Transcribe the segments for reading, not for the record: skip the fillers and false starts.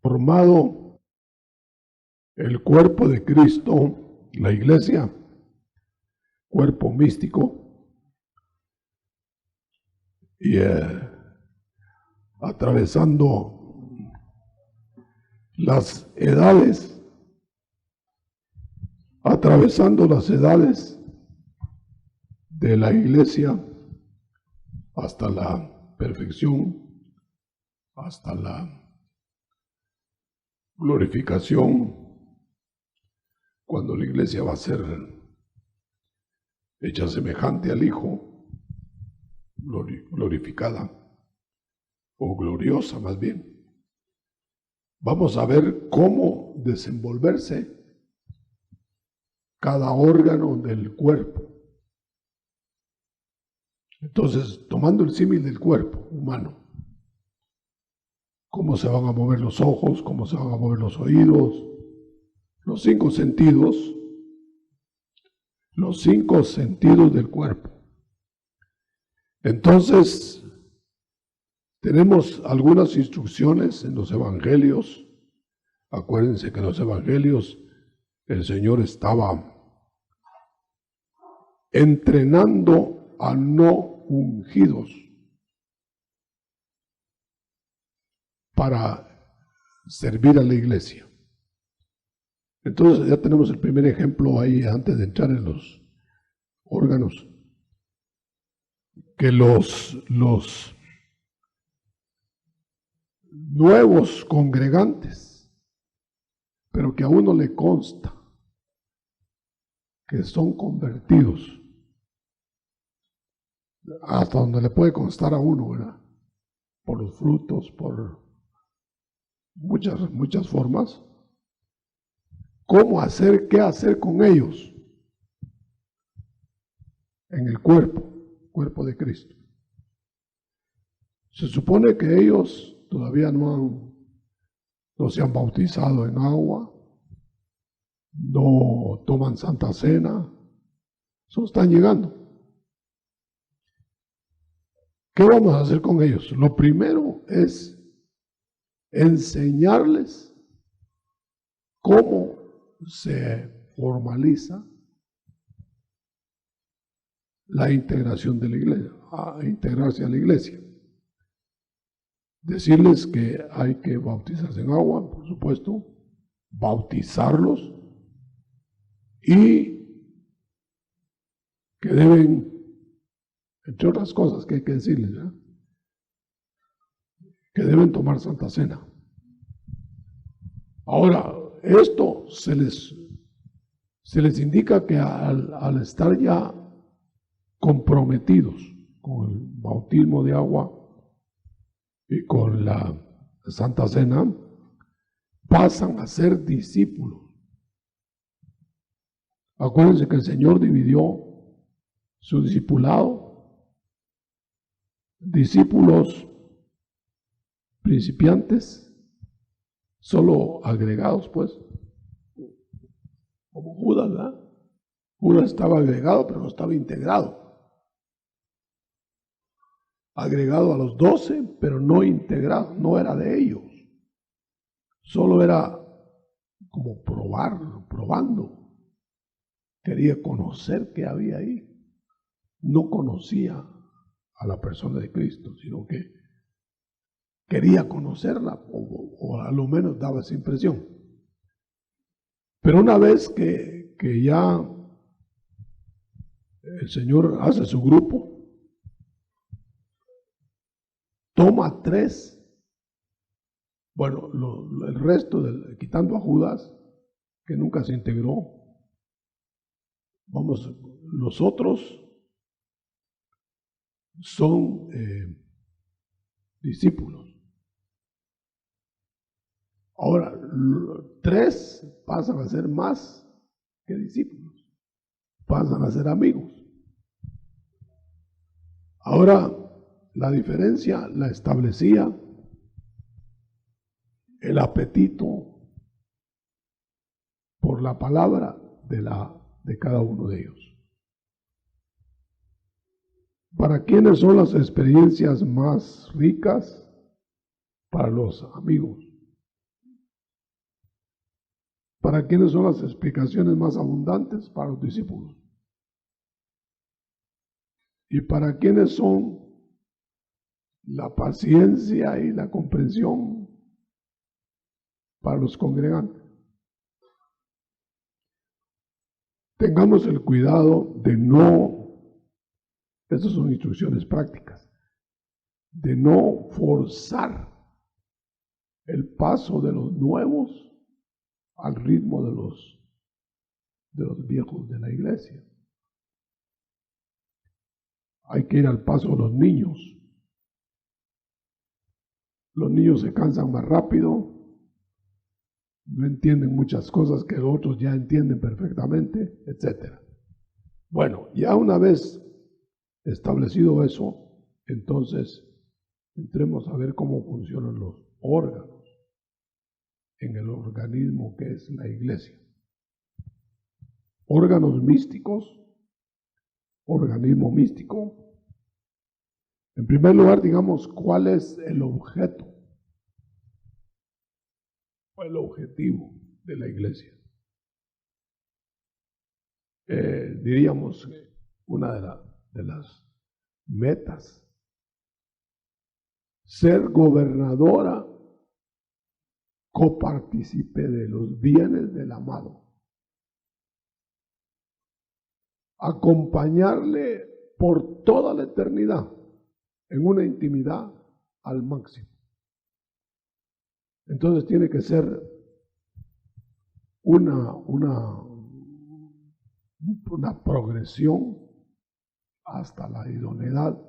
formado el cuerpo de Cristo, la iglesia, cuerpo místico, y atravesando las edades, de la iglesia hasta la perfección, hasta la glorificación, cuando la iglesia va a ser hecha semejante al Hijo, glorificada o gloriosa más bien. Vamos a ver cómo desenvolverse cada órgano del cuerpo. Entonces, tomando el símil del cuerpo humano, cómo se van a mover los ojos, cómo se van a mover los oídos, los cinco sentidos del cuerpo. Entonces, tenemos algunas instrucciones en los evangelios. Acuérdense que en los evangelios el Señor estaba entrenando a no ungidos para servir a la iglesia. Entonces ya tenemos el primer ejemplo ahí antes de entrar en los órganos, que los nuevos congregantes, pero que a uno le consta que son convertidos, hasta donde le puede constar a uno, ¿verdad? Por los frutos, por muchas formas. ¿Cómo hacer, qué hacer con ellos en el cuerpo de Cristo? Se supone que ellos todavía no se han bautizado en agua, no toman Santa Cena, solo están llegando. ¿Qué vamos a hacer con ellos? Lo primero es enseñarles cómo se formaliza la integración de la iglesia, a integrarse a la iglesia. Decirles que hay que bautizarse en agua, por supuesto, bautizarlos, y que deben, entre otras cosas que hay que decirles, ¿verdad?, que deben tomar Santa Cena. Ahora, esto se les indica que al estar ya comprometidos con el bautismo de agua y con la Santa Cena, pasan a ser discípulos. Acuérdense que el Señor dividió su discipulado: discípulos principiantes, solo agregados, pues, como Judas, ¿verdad? Judas estaba agregado, pero no estaba integrado. Agregado a los 12, pero no integrado, no era de ellos. Solo era como probando. Quería conocer qué había ahí. No conocía a la persona de Cristo, sino que quería conocerla, o a lo menos daba esa impresión. Pero una vez que ya el Señor hace su grupo, toma 3, bueno, el resto, quitando a Judas, que nunca se integró, los otros son discípulos. Ahora, 3 pasan a ser más que discípulos, pasan a ser amigos. Ahora, la diferencia la establecía el apetito por la palabra de cada uno de ellos. ¿Para quiénes son las experiencias más ricas? Para los amigos. ¿Para quiénes son las explicaciones más abundantes? Para los discípulos. ¿Y para quiénes son la paciencia y la comprensión? Para los congregantes. Tengamos el cuidado de no, estas son instrucciones prácticas, de no forzar el paso de los nuevos al ritmo de los viejos de la iglesia. Hay que ir al paso de los niños. Los niños se cansan más rápido, no entienden muchas cosas que otros ya entienden perfectamente, etc. Bueno, ya una vez establecido eso, entonces entremos a ver cómo funcionan los órganos en el organismo que es la iglesia. Órganos místicos, organismo místico. En primer lugar, digamos, ¿cuál es el objeto o el objetivo de la iglesia? Diríamos una de las metas, ser gobernadora, copartícipe de los bienes del amado, acompañarle por toda la eternidad en una intimidad al máximo. Entonces tiene que ser una progresión hasta la idoneidad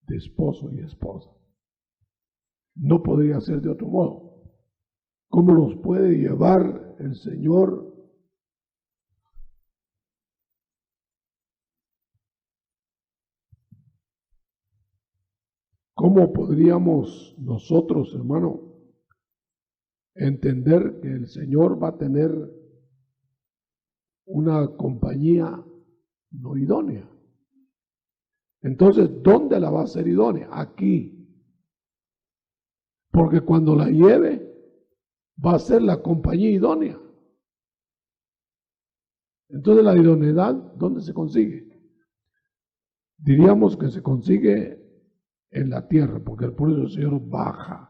de esposo y esposa. No podría ser de otro modo. ¿Cómo nos puede llevar el Señor ¿Cómo podríamos nosotros, hermano, entender que el Señor va a tener una compañía no idónea? Entonces, ¿dónde la va a hacer idónea? Aquí. Porque cuando la lleve, va a ser la compañía idónea. Entonces, la idoneidad, ¿dónde se consigue? Diríamos que se consigue en la tierra, porque por eso el Señor baja,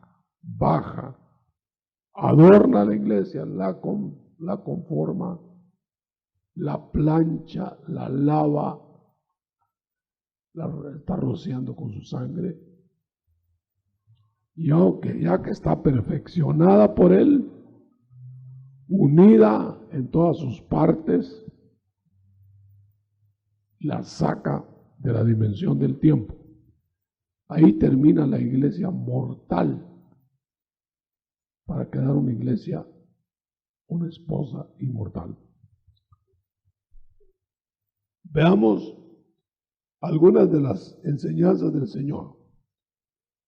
adorna la iglesia, la conforma, la plancha, la lava, la está rociando con su sangre. Y ya que está perfeccionada por Él, unida en todas sus partes, la saca de la dimensión del tiempo. Ahí termina la iglesia mortal para quedar una iglesia, una esposa inmortal. Veamos algunas de las enseñanzas del Señor.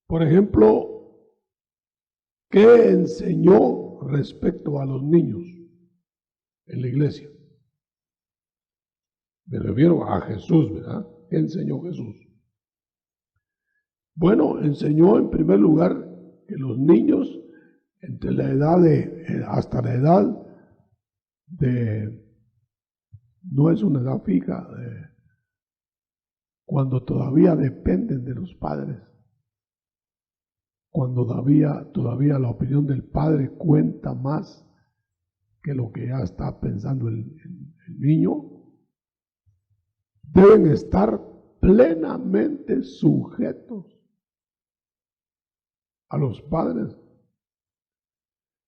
Por ejemplo, ¿qué enseñó respecto a los niños en la iglesia? Me refiero a Jesús, ¿verdad? ¿Qué enseñó Jesús? Bueno, enseñó en primer lugar que los niños entre la edad hasta la edad no es una edad fija, cuando todavía dependen de los padres, cuando todavía la opinión del padre cuenta más que lo que ya está pensando el niño, deben estar plenamente sujetos a los padres.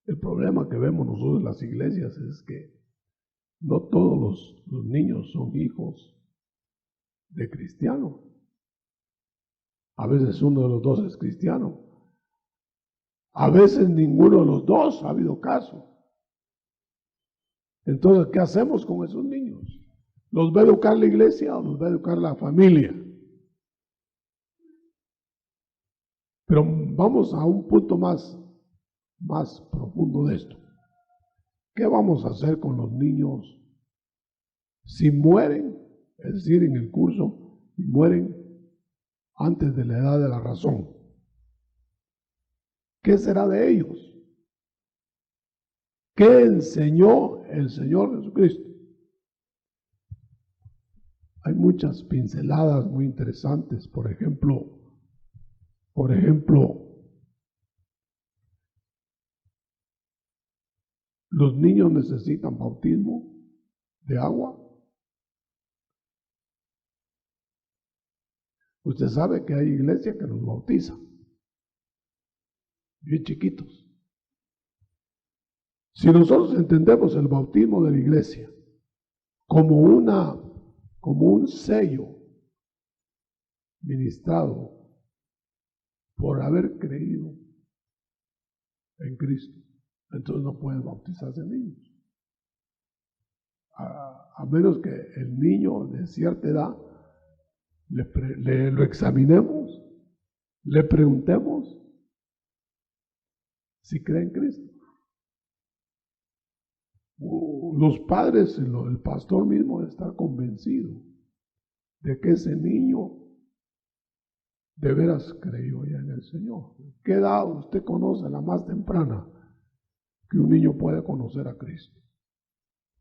El problema que vemos nosotros en las iglesias es que no todos los niños son hijos de cristianos. A veces uno de los dos es cristiano. A veces ninguno de los dos ha habido caso. Entonces, ¿qué hacemos con esos niños? ¿Los va a educar la iglesia o los va a educar la familia? Pero vamos a un punto más profundo de esto. ¿Qué vamos a hacer con los niños si mueren, es decir, en el curso, y mueren antes de la edad de la razón? ¿Qué será de ellos? ¿Qué enseñó el Señor Jesucristo? Hay muchas pinceladas muy interesantes. Por ejemplo, los niños necesitan bautismo de agua. Usted sabe que hay iglesias que los bautizan, bien chiquitos. Si nosotros entendemos el bautismo de la iglesia como un sello ministrado por haber creído en Cristo, entonces no pueden bautizarse niños. A menos que el niño de cierta edad lo examinemos, le preguntemos si cree en Cristo. Los padres, el pastor mismo debe estar convencido de que ese niño de veras creyó ya en el Señor. ¿Qué edad usted conoce la más temprana que un niño puede conocer a Cristo?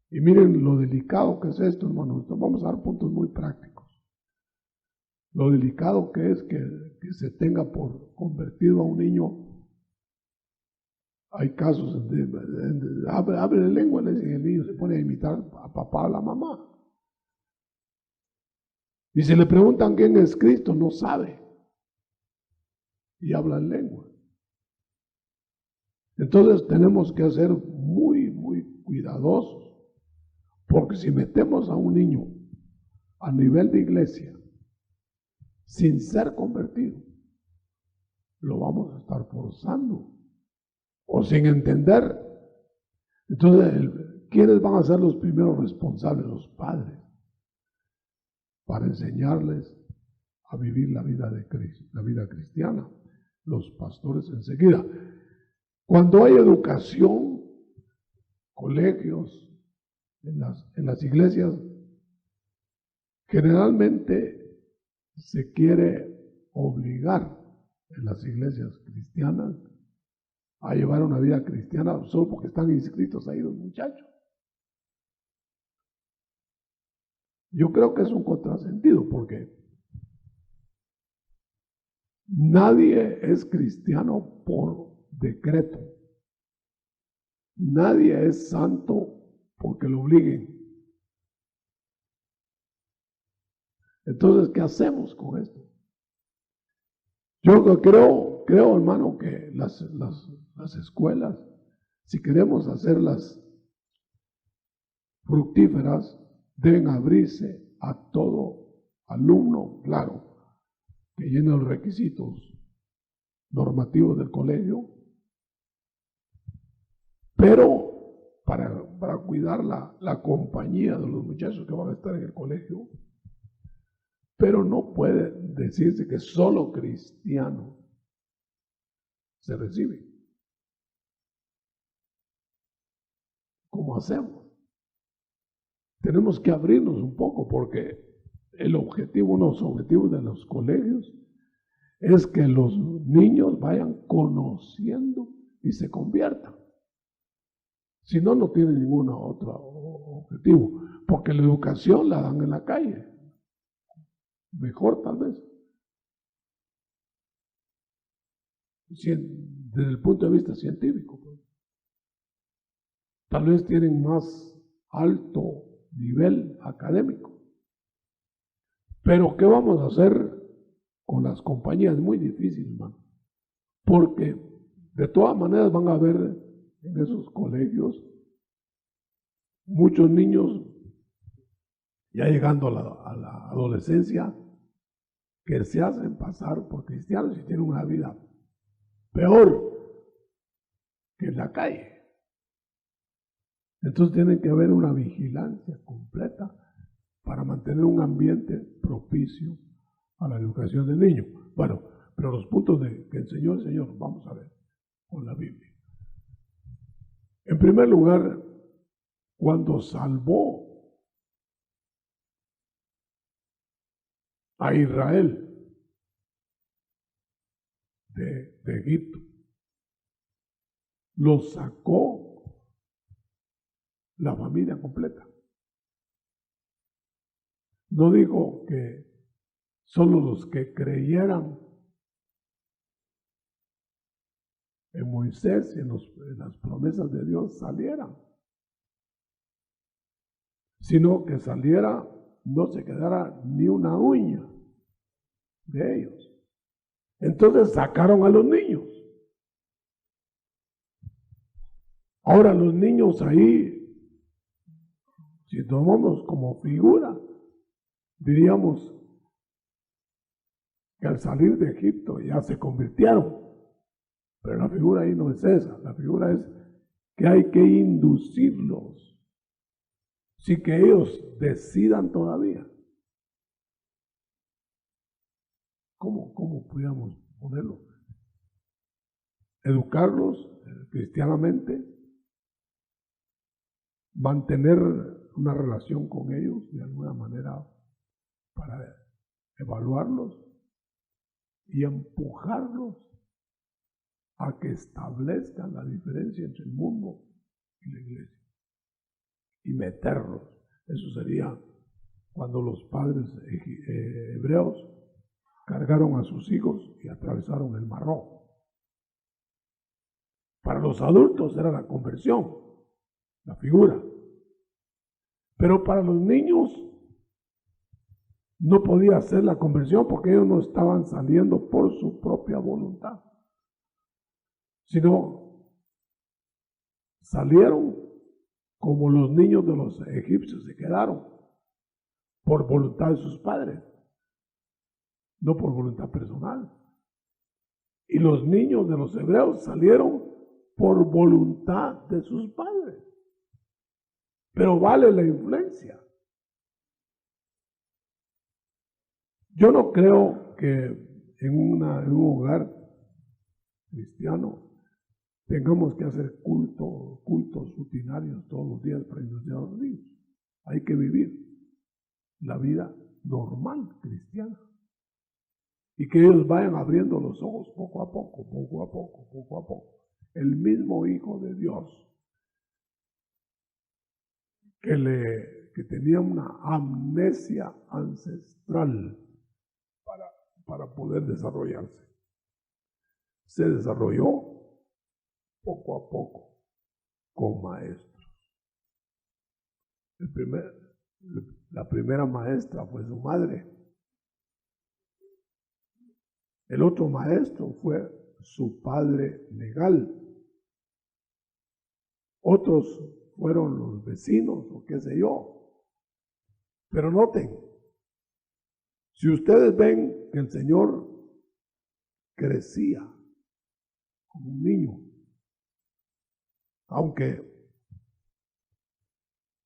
Y miren lo delicado que es esto, hermanos. Vamos a dar puntos muy prácticos. Lo delicado que es que se tenga por convertido a un niño. Hay casos donde abre la lengua y el niño se pone a imitar a papá o a la mamá. Y si le preguntan quién es Cristo, no sabe. Y habla en lengua. Entonces tenemos que ser muy, muy cuidadosos. Porque si metemos a un niño a nivel de iglesia sin ser convertido, lo vamos a estar forzando o sin entender. Entonces, ¿quiénes van a ser los primeros responsables? Los padres, para enseñarles a vivir la vida de Cristo, la vida cristiana. Los pastores enseguida. Cuando hay educación, colegios, en las iglesias, generalmente se quiere obligar en las iglesias cristianas a llevar una vida cristiana solo porque están inscritos ahí los muchachos. Yo creo que es un contrasentido porque nadie es cristiano por decreto. Nadie es santo porque lo obliguen. Entonces, ¿qué hacemos con esto? Yo creo hermano, que las escuelas, si queremos hacerlas fructíferas, deben abrirse a todo alumno, claro, que llene los requisitos normativos del colegio, pero para cuidar la compañía de los muchachos que van a estar en el colegio. Pero no puede decirse que solo cristiano se recibe. ¿Cómo hacemos? Tenemos que abrirnos un poco porque uno de los objetivos de los colegios es que los niños vayan conociendo y se conviertan. Si no, no tienen ningún otro objetivo, porque la educación la dan en la calle. Mejor tal vez. Desde el punto de vista científico. Pues. Tal vez tienen más alto nivel académico. Pero ¿qué vamos a hacer con las compañías? Muy difícil, hermano. Porque de todas maneras van a haber en esos colegios muchos niños ya llegando a la adolescencia que se hacen pasar por cristianos y tienen una vida peor que en la calle. Entonces tiene que haber una vigilancia completa para mantener un ambiente propicio a la educación del niño. Bueno, pero los puntos que enseñó el Señor, vamos a ver con la Biblia. En primer lugar, cuando salvó a Israel de Egipto, lo sacó la familia completa. No dijo que solo los que creyeran en Moisés y en las promesas de Dios salieran, sino que saliera, no se quedara ni una uña de ellos. Entonces sacaron a los niños. Ahora los niños ahí, si tomamos como figura, diríamos que al salir de Egipto ya se convirtieron. Pero la figura ahí no es esa. La figura es que hay que inducirlos, sin que ellos decidan todavía. ¿Cómo pudiéramos ponerlo? Educarlos cristianamente, mantener una relación con ellos de alguna manera para evaluarlos y empujarlos a que establezcan la diferencia entre el mundo y la iglesia y meterlos. Eso sería cuando los padres hebreos cargaron a sus hijos y atravesaron el Mar Rojo. Para los adultos era la conversión, la figura. Pero para los niños no podía ser la conversión porque ellos no estaban saliendo por su propia voluntad, sino salieron como los niños de los egipcios se quedaron por voluntad de sus padres, no por voluntad personal. Y los niños de los hebreos salieron por voluntad de sus padres. Pero vale la influencia. Yo no creo que en un hogar cristiano tengamos que hacer cultos rutinarios todos los días para inducir a los niños. Hay que vivir la vida normal cristiana y que ellos vayan abriendo los ojos poco a poco, poco a poco, poco a poco. El mismo Hijo de Dios que tenía una amnesia ancestral para poder desarrollarse, se desarrolló poco a poco con maestros. La primera maestra fue su madre. El otro maestro fue su padre legal. Otros fueron los vecinos o qué sé yo. Pero noten, si ustedes ven que el Señor crecía como un niño, aunque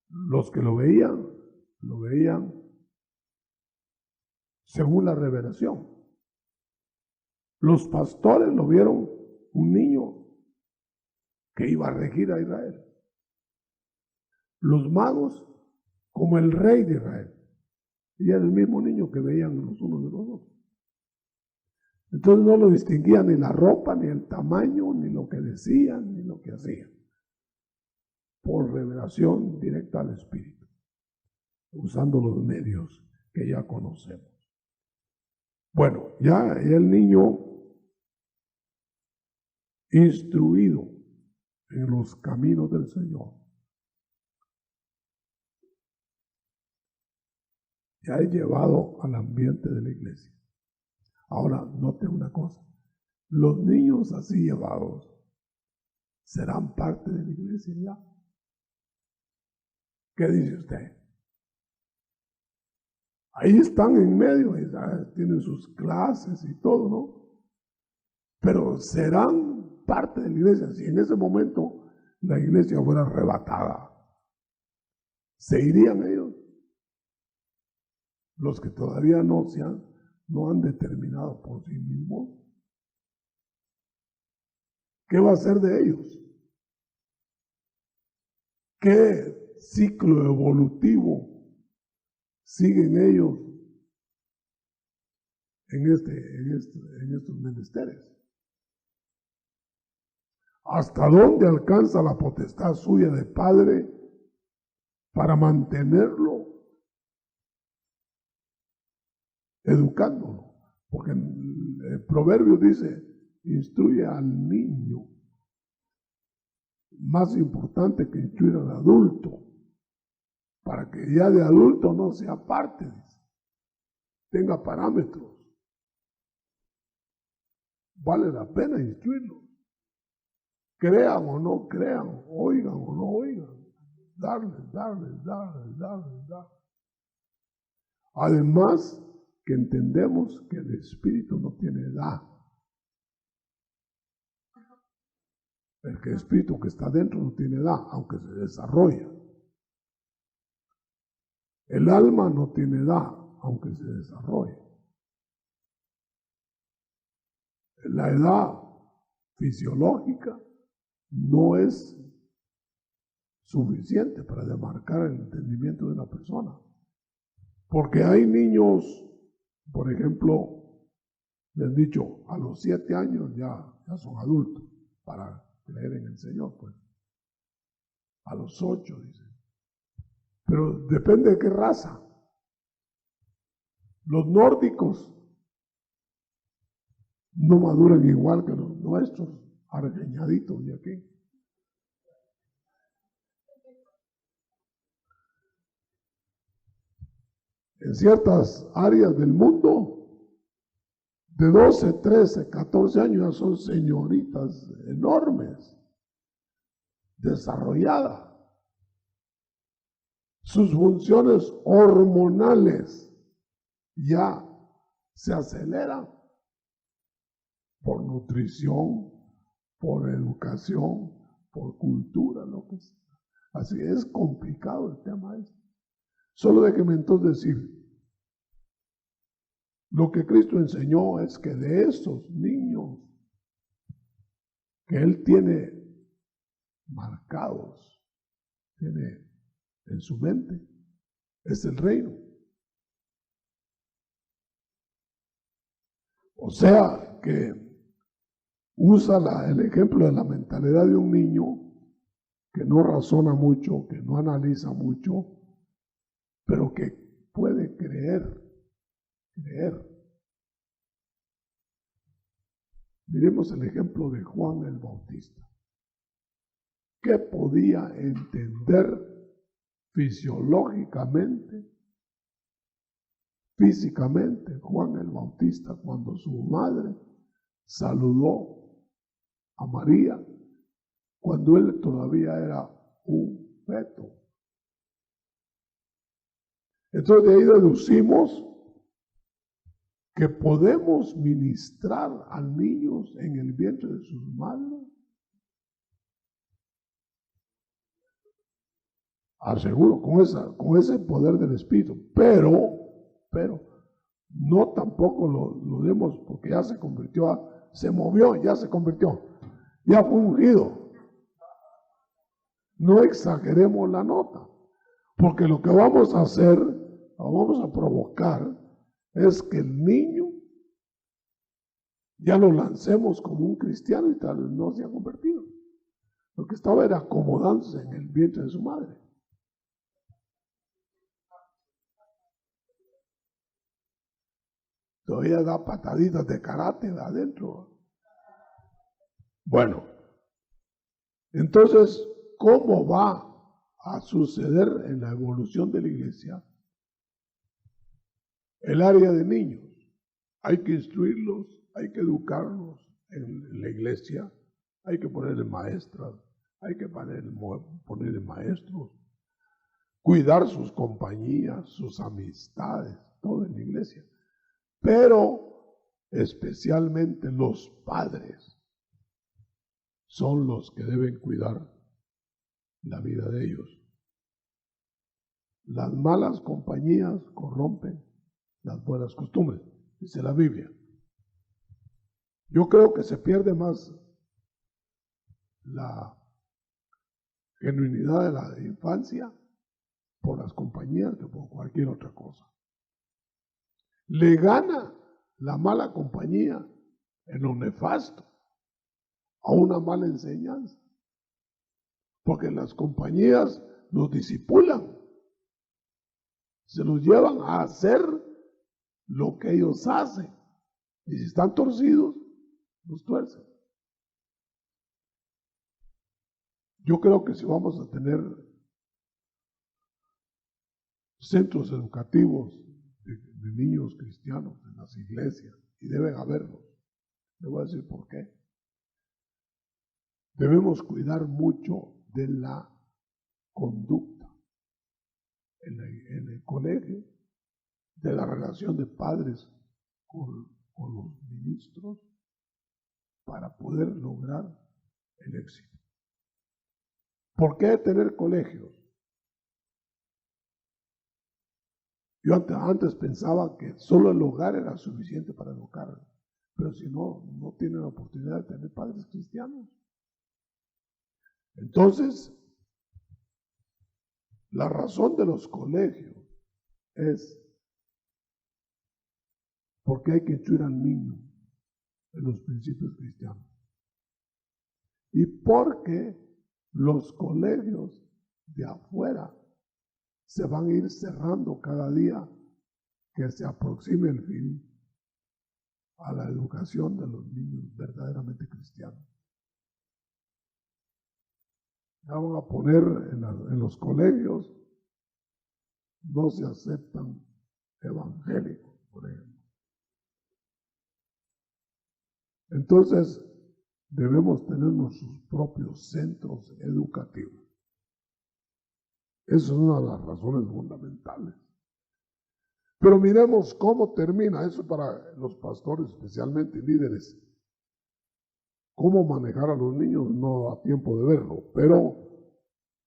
los que lo veían según la revelación. Los pastores lo vieron un niño que iba a regir a Israel. Los magos como el rey de Israel. Y era el mismo niño que veían los unos de los otros. Entonces no lo distinguían ni la ropa, ni el tamaño, ni lo que decían, ni lo que hacían. Por revelación directa al Espíritu, usando los medios que ya conocemos. Bueno, ya el niño instruido en los caminos del Señor, ya es llevado al ambiente de la iglesia. Ahora, note una cosa, los niños así llevados serán parte de la iglesia ya. ¿Qué dice usted? Ahí están en medio, tienen sus clases y todo, ¿no? Pero serán parte de la iglesia. Si en ese momento la iglesia fuera arrebatada, ¿se irían ellos? Los que todavía no han determinado por sí mismos, ¿qué va a ser de ellos? ¿Qué ciclo evolutivo siguen ellos en estos menesteres? ¿Hasta dónde alcanza la potestad suya de padre para mantenerlo, educándolo. Porque el proverbio dice, instruye al niño. Más importante que instruir al adulto, para que ya de adulto no se aparte, tenga parámetros. Vale la pena instruirlo. Crean o no crean, oigan o no oigan, darles. Además, que entendemos que el espíritu no tiene edad. El espíritu que está dentro no tiene edad, aunque se desarrolla. El alma no tiene edad, aunque se desarrolla. La edad fisiológica no es suficiente para demarcar el entendimiento de una persona. Porque hay niños, por ejemplo, les han dicho, a los 7 años ya son adultos para creer en el Señor, pues. A los 8, dicen. Pero depende de qué raza. Los nórdicos no maduran igual que los nuestros, arreñaditos de aquí. En ciertas áreas del mundo, de 12, 13, 14 años ya son señoritas enormes, desarrolladas. Sus funciones hormonales ya se aceleran por nutrición, por educación, por cultura, lo que sea. Así es complicado el tema este. Solo déjeme entonces decir, lo que Cristo enseñó es que de esos niños que Él tiene marcados, tiene en su mente, es el reino. O sea que usa el ejemplo de la mentalidad de un niño que no razona mucho, que no analiza mucho, pero que puede creer. Miremos el ejemplo de Juan el Bautista. ¿Qué podía entender fisiológicamente, físicamente Juan el Bautista cuando su madre saludó a María cuando él todavía era un feto? Entonces de ahí deducimos que podemos ministrar a niños en el vientre de sus madres. Aseguro, con ese poder del Espíritu, pero no tampoco lo demos porque ya se convirtió, se movió, ya se convirtió, ya fue ungido. No exageremos la nota, porque lo que vamos a hacer, lo vamos a provocar, es que el niño ya lo lancemos como un cristiano y tal vez no se ha convertido. Lo que estaba era acomodándose en el vientre de su madre. Todavía da pataditas de karate de adentro. Bueno, entonces, ¿cómo va a suceder en la evolución de la iglesia? El área de niños. Hay que instruirlos, hay que educarlos en la iglesia, hay que ponerle maestras, hay que ponerle maestros, cuidar sus compañías, sus amistades, todo en la iglesia. Pero especialmente los padres son los que deben cuidar la vida de ellos. Las malas compañías corrompen las buenas costumbres, dice la Biblia. Yo creo que se pierde más la genuinidad de la infancia por las compañías que por cualquier otra cosa. Le gana la mala compañía en lo nefasto a una mala enseñanza, porque las compañías los disipulan, se los llevan a hacer lo que ellos hacen. Y si están torcidos, los tuercen. Yo creo que si vamos a tener centros educativos de niños cristianos en las iglesias, y deben haberlos, le voy a decir por qué. Debemos cuidar mucho de la conducta en el colegio, de la relación de padres con los ministros, para poder lograr el éxito. ¿Por qué tener colegios? Yo antes pensaba que solo el hogar era suficiente para educar, pero si no tienen la oportunidad de tener padres cristianos. Entonces, la razón de los colegios es porque hay que instruir al niño en los principios cristianos. Y porque los colegios de afuera se van a ir cerrando cada día que se aproxime el fin a la educación de los niños verdaderamente cristianos. Ya van a poner en los colegios, no se aceptan evangélicos, por ejemplo. Entonces, debemos tener nuestros propios centros educativos. Esa es una de las razones fundamentales. Pero miremos cómo termina eso para los pastores, especialmente líderes. Cómo manejar a los niños no da tiempo de verlo, pero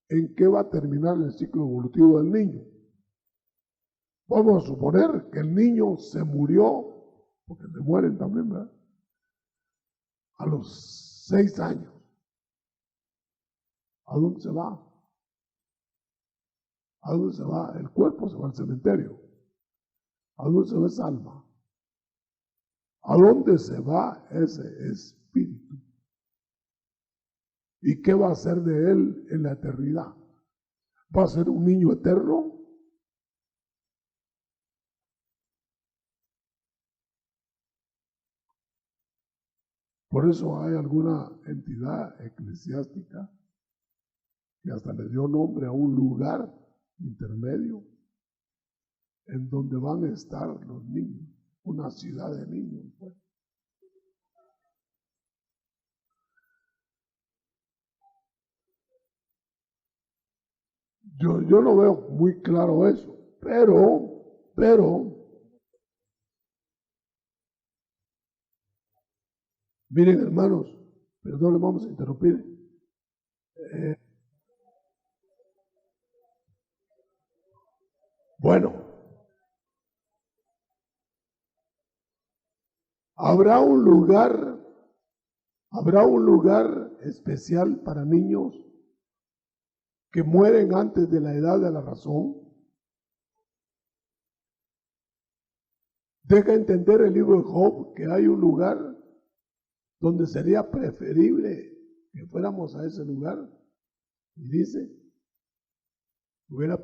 ¿en qué va a terminar el ciclo evolutivo del niño? Vamos a suponer que el niño se murió, porque se mueren también, ¿verdad? A los 6 años. ¿A dónde se va? ¿A dónde se va? El cuerpo se va al cementerio. ¿A dónde se va esa alma? ¿A dónde se va ese espíritu? ¿Y qué va a hacer de él en la eternidad? ¿Va a ser un niño eterno? Por eso hay alguna entidad eclesiástica que hasta le dio nombre a un lugar intermedio en donde van a estar los niños, una ciudad de niños, pues. Yo no veo muy claro eso, pero, miren hermanos, perdón, le vamos a interrumpir. Bueno, habrá un lugar especial para niños que mueren antes de la edad de la razón. Deja entender el libro de Job que hay un lugar donde sería preferible que fuéramos a ese lugar. Y dice, hubiera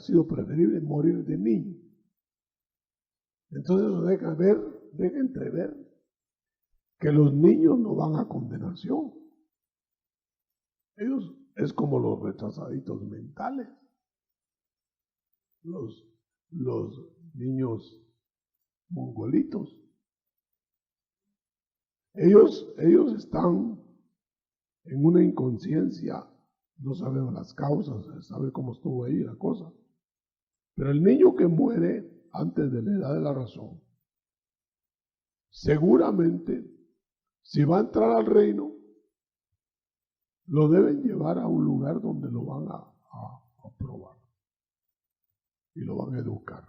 sido preferible morir de niño. Entonces eso deja entrever que los niños no van a condenación. Ellos es como los retrasaditos mentales, los niños mongolitos. Ellos están en una inconsciencia, no sabemos las causas, sabe cómo estuvo ahí la cosa. Pero el niño que muere antes de la edad de la razón, seguramente, si va a entrar al reino, lo deben llevar a un lugar donde lo van a probar y lo van a educar.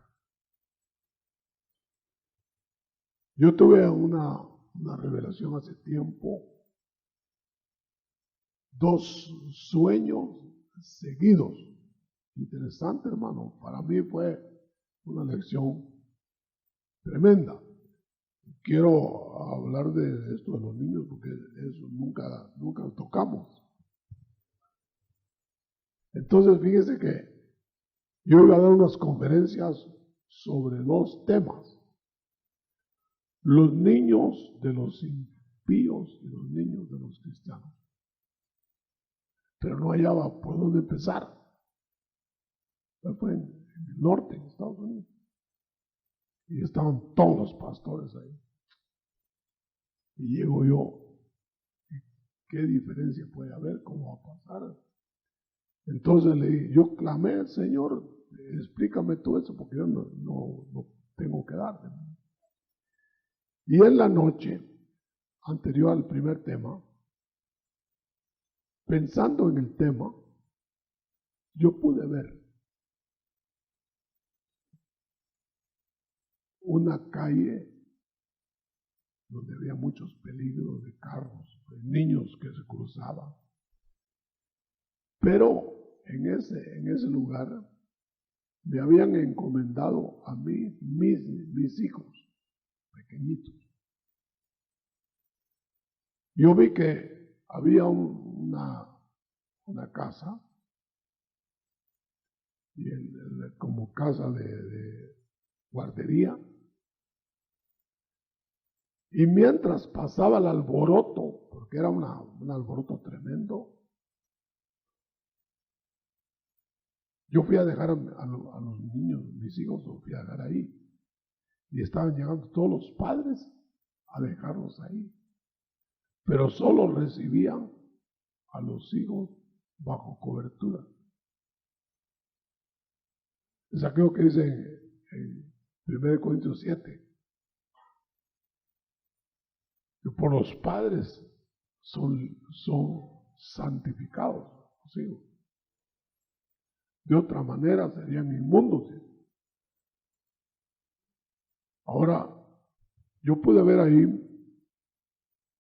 Yo tuve una revelación hace tiempo, 2 sueños seguidos. Interesante, hermano. Para mí fue una lección tremenda. Quiero hablar de esto de los niños porque eso nunca lo tocamos. Entonces, fíjese que yo iba a dar unas conferencias sobre 2 temas. Los niños de los impíos y los niños de los cristianos. Pero no hallaba por dónde empezar. Fue en el norte, en Estados Unidos. Y estaban todos los pastores ahí. Y llego yo, ¿qué diferencia puede haber? ¿Cómo va a pasar? Entonces yo clamé al Señor, explícame tú eso, porque yo no tengo que darte. Y en la noche, anterior al primer tema, pensando en el tema, yo pude ver una calle donde había muchos peligros de carros, de niños que se cruzaban. Pero en ese lugar me habían encomendado a mí mis hijos pequeñitos. Yo vi que había una casa, y como casa de guardería, y mientras pasaba el alboroto, porque era un alboroto tremendo, yo fui a dejar a los niños, mis hijos, los fui a dejar ahí. Y estaban llegando todos los padres a dejarlos ahí. Pero solo recibían a los hijos bajo cobertura. Es aquello que dice en 1 Corintios 7. Que por los padres son santificados los hijos. De otra manera serían inmundos. Ahora, yo pude ver ahí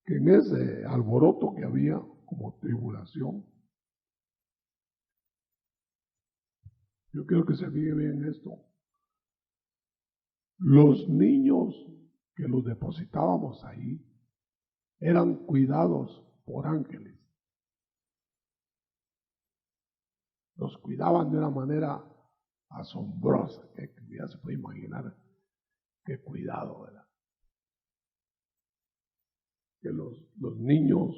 que en ese alboroto que había como tribulación, yo quiero que se fije bien en esto, los niños que los depositábamos ahí eran cuidados por ángeles. Los cuidaban de una manera asombrosa, que ya se puede imaginar qué cuidado, ¿verdad? Que los niños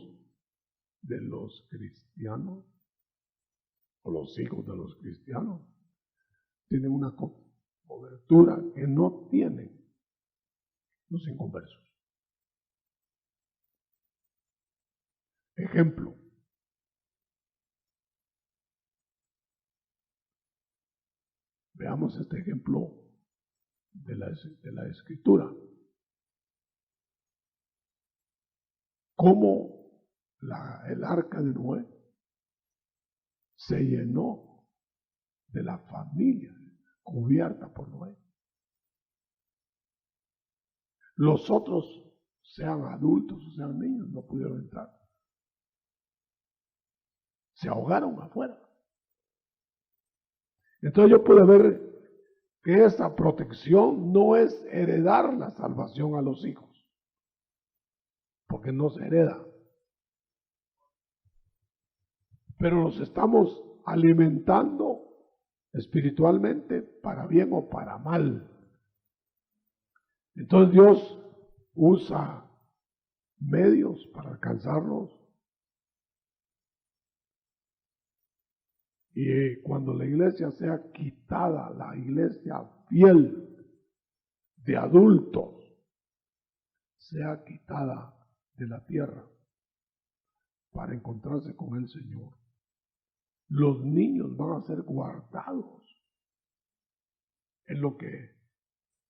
de los cristianos, o los hijos de los cristianos, tienen una cobertura que no tienen los inconversos. Ejemplo. Veamos este ejemplo de la Escritura. Cómo el arca de Noé se llenó de la familia cubierta por Noé. Los otros, sean adultos o sean niños, no pudieron entrar. Se ahogaron afuera. Entonces yo pude ver que esa protección no es heredar la salvación a los hijos, porque no se hereda. Pero los estamos alimentando espiritualmente para bien o para mal. Entonces Dios usa medios para alcanzarlos. Y cuando la iglesia sea quitada, la iglesia fiel de adultos, sea quitada de la tierra para encontrarse con el Señor, los niños van a ser guardados en lo que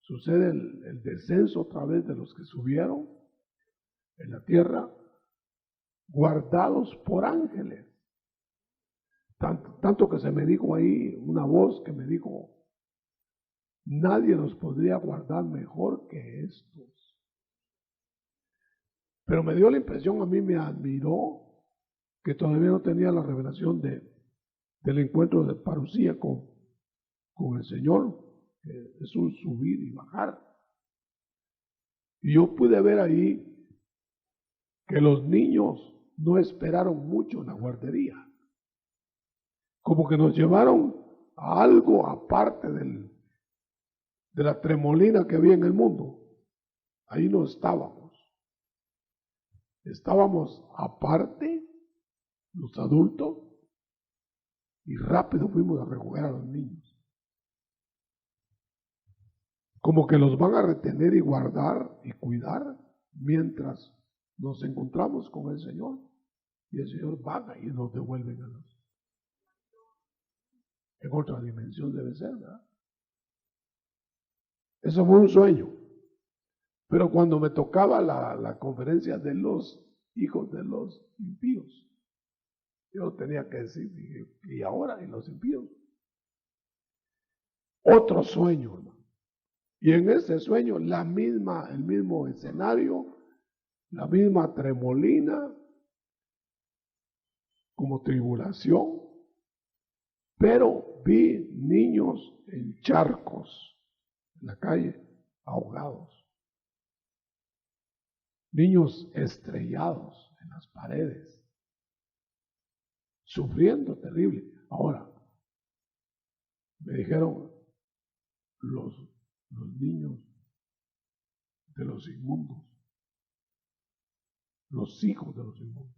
sucede el descenso otra vez de los que subieron en la tierra, guardados por ángeles. Tanto que se me dijo ahí, una voz que me dijo, nadie los podría guardar mejor que estos. Pero me dio la impresión, a mí me admiró, que todavía no tenía la revelación del encuentro de parucía con el Señor, que es un subir y bajar. Y yo pude ver ahí que los niños no esperaron mucho en la guardería. Como que nos llevaron a algo aparte de la tremolina que había en el mundo, ahí no estábamos. Estábamos aparte, los adultos, y rápido fuimos a recoger a los niños. Como que los van a retener y guardar y cuidar mientras nos encontramos con el Señor. Y el Señor va y nos devuelve a los. En otra dimensión debe ser, ¿verdad? Eso fue un sueño. Pero cuando me tocaba la conferencia de los hijos de los impíos, yo tenía que decir, y ahora, ¿y los impíos? Otro sueño, hermano. Y en ese sueño, el mismo escenario, la misma tremolina, como tribulación, pero vi niños en charcos, en la calle, ahogados. Niños estrellados en las paredes, sufriendo terrible. Ahora, me dijeron los niños de los inmundos, los hijos de los inmundos.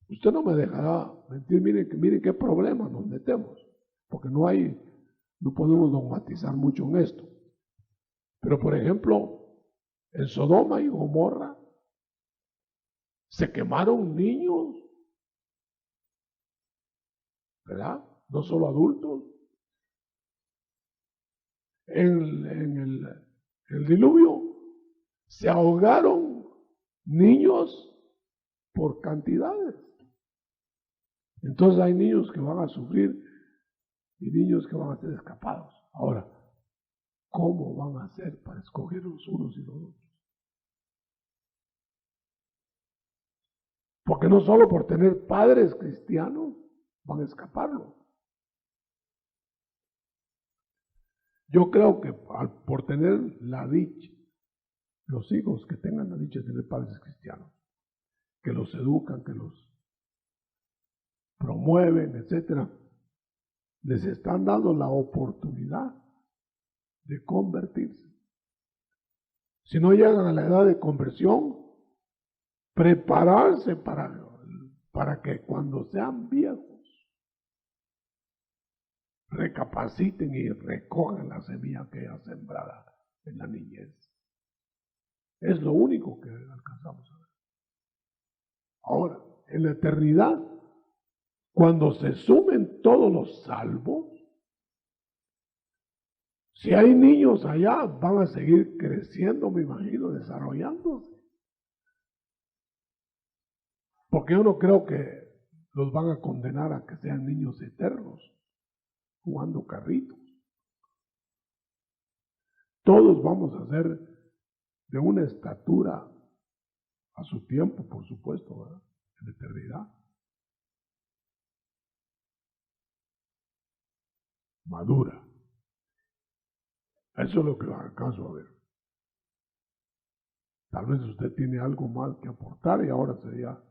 Usted no me dejará mentir, miren qué problema nos metemos, porque no podemos dogmatizar mucho en esto. Pero por ejemplo, en Sodoma y Gomorra se quemaron niños, ¿verdad? No solo adultos. En el diluvio se ahogaron niños por cantidades. Entonces hay niños que van a sufrir y niños que van a ser escapados. Ahora, ¿cómo van a hacer para escoger los unos y los otros? Porque no solo por tener padres cristianos van a escaparlo. Yo creo que por tener la dicha, los hijos que tengan la dicha de tener padres cristianos, que los educan, que los promueven, etcétera, les están dando la oportunidad de convertirse. Si no llegan a la edad de conversión, prepararse para que cuando sean viejos recapaciten y recojan la semilla que ya sembrada en la niñez. Es lo único que alcanzamos a ver. Ahora, en la eternidad, cuando se sumen todos los salvos, si hay niños allá, van a seguir creciendo, me imagino, desarrollándose. Porque yo no creo que los van a condenar a que sean niños eternos, jugando carritos. Todos vamos a ser de una estatura a su tiempo, por supuesto, ¿verdad? En la eternidad. Madura. Eso es lo que alcanzo a ver. Tal vez usted tiene algo más que aportar y ahora sería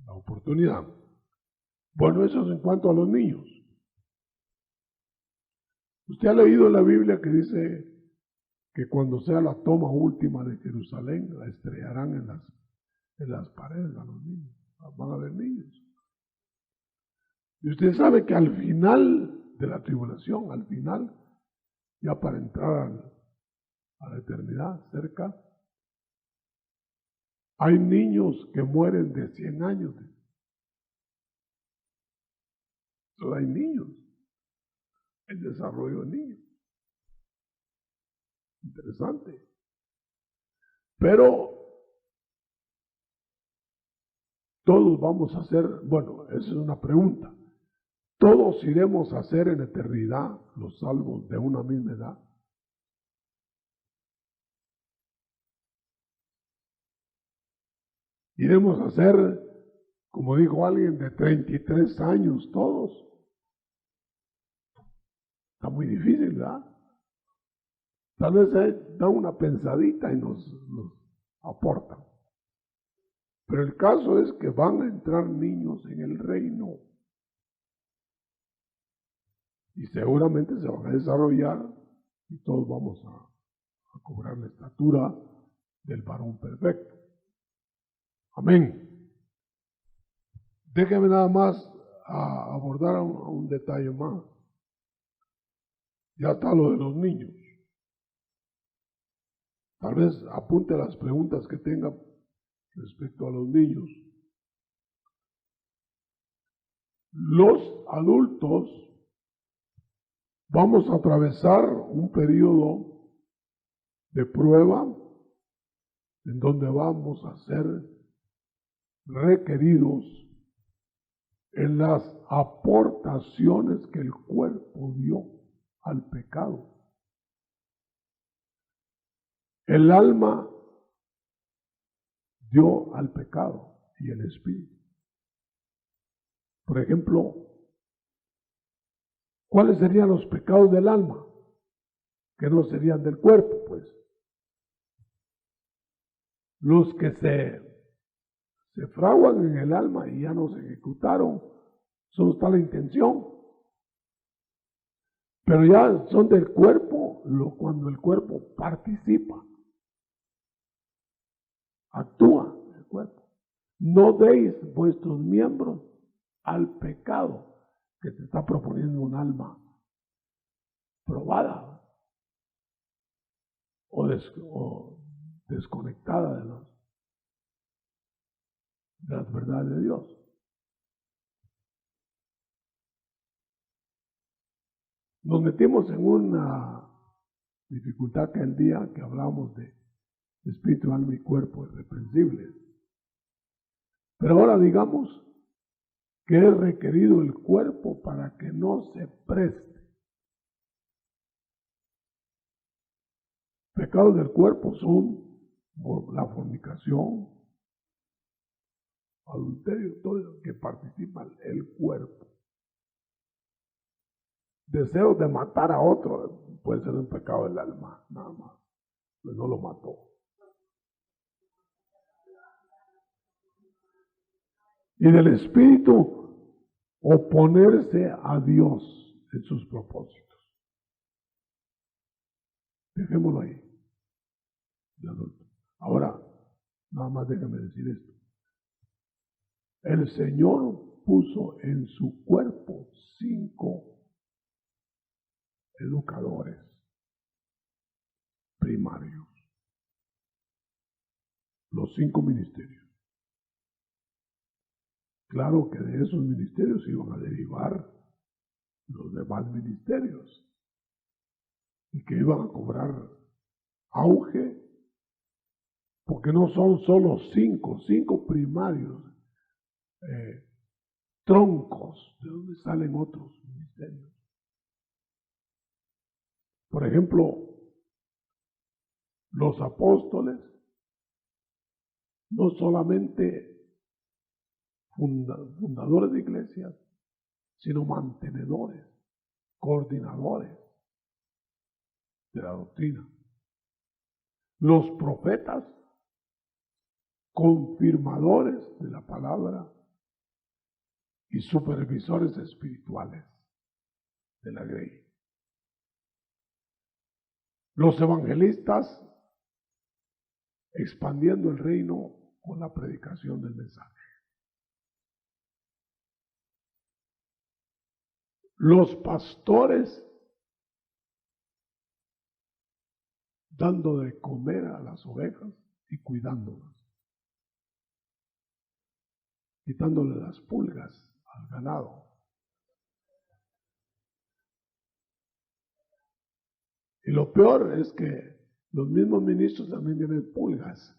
la oportunidad. Bueno, eso es en cuanto a los niños. Usted ha leído en la Biblia que dice que cuando sea la toma última de Jerusalén, la estrellarán en las paredes a los niños. Van a haber niños. Y usted sabe que al final de la tribulación, al final, ya para entrar a la eternidad cerca, hay niños que mueren de 100 años. Solo hay niños. El desarrollo de niños. Interesante. Pero todos vamos a hacer, bueno, esa es una pregunta. ¿Todos iremos a ser en eternidad los salvos de una misma edad? ¿Iremos a ser, como dijo alguien, de 33 años todos? Está muy difícil, ¿verdad? Tal vez da una pensadita y nos aportan. Pero el caso es que van a entrar niños en el reino Y seguramente se van a desarrollar y todos vamos a cobrar la estatura del varón perfecto. Amén. Déjeme nada más abordar un detalle más. Ya está lo de los niños. Tal vez apunte las preguntas que tenga respecto a los niños. Los adultos vamos a atravesar un periodo de prueba en donde vamos a ser requeridos en las aportaciones que el cuerpo dio al pecado. El alma dio al pecado y el espíritu. Por ejemplo, ¿cuáles serían los pecados del alma? Que no serían del cuerpo, pues. Los que se fraguan en el alma y ya no se ejecutaron, solo está la intención. Pero ya son del cuerpo, cuando el cuerpo participa, actúa el cuerpo. No deis vuestros miembros al pecado que te está proponiendo un alma probada o desconectada de las verdades de Dios. Nos metimos en una dificultad que el día que hablamos de espíritu, alma y cuerpo irreprensibles. Pero ahora digamos que es requerido el cuerpo para que no se preste. Pecados del cuerpo son la fornicación, adulterio, todo lo que participa el cuerpo. Deseo de matar a otro puede ser un pecado del alma, nada más, pues no lo mató. Y del espíritu, oponerse a Dios en sus propósitos. Dejémoslo ahí. Ahora, nada más déjame decir esto. El Señor puso en su cuerpo 5 educadores primarios, los 5 ministerios. Claro que de esos ministerios iban a derivar los demás ministerios y que iban a cobrar auge, porque no son solo 5 primarios, troncos de donde salen otros ministerios. Por ejemplo, los apóstoles no solamente fundadores de iglesias, sino mantenedores, coordinadores de la doctrina. Los profetas, confirmadores de la palabra y supervisores espirituales de la grey. Los evangelistas, expandiendo el reino con la predicación del mensaje. Los pastores, dando de comer a las ovejas y cuidándolas, quitándole las pulgas al ganado. Y lo peor es que los mismos ministros también tienen pulgas.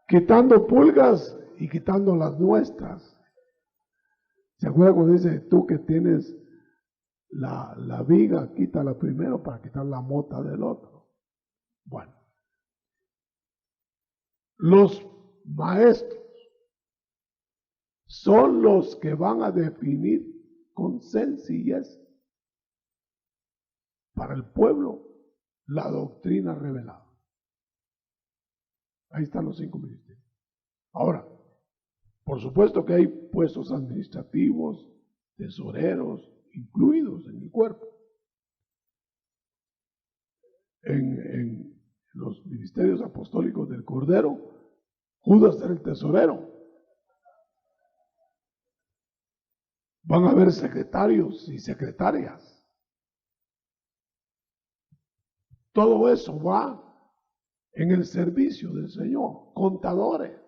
Quitando pulgas y quitando las nuestras. ¿Se acuerdan cuando dice, tú que tienes la viga, quítala primero para quitar la mota del otro? Bueno, los maestros son los que van a definir con sencillez para el pueblo la doctrina revelada. Ahí están los 5 ministerios. Ahora, Por supuesto que hay puestos administrativos, tesoreros, incluidos en el cuerpo. En los ministerios apostólicos del Cordero, Judas era el tesorero. Van a haber secretarios y secretarias. Todo eso va en el servicio del Señor. Contadores.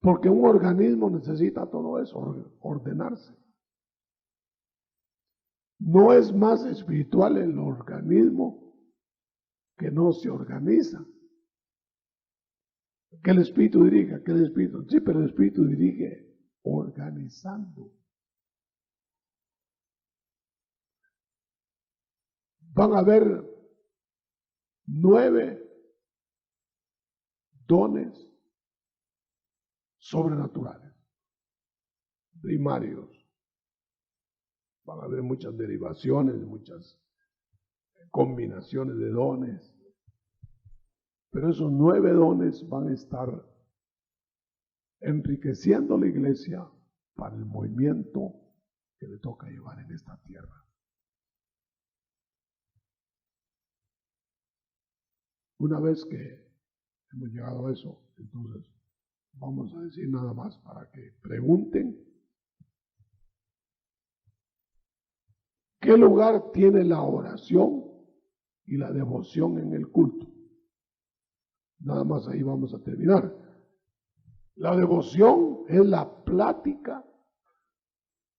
Porque un organismo necesita todo eso, ordenarse. No es más espiritual el organismo que no se organiza. Que el Espíritu dirige, que el Espíritu, sí, pero el Espíritu dirige organizando. Van a haber 9 dones sobrenaturales, primarios. Van a haber muchas derivaciones, muchas combinaciones de dones. Pero esos 9 dones van a estar enriqueciendo la iglesia para el movimiento que le toca llevar en esta tierra. Una vez que hemos llegado a eso, entonces vamos a decir nada más para que pregunten. ¿Qué lugar tiene la oración y la devoción en el culto? Nada más ahí vamos a terminar. La devoción es la plática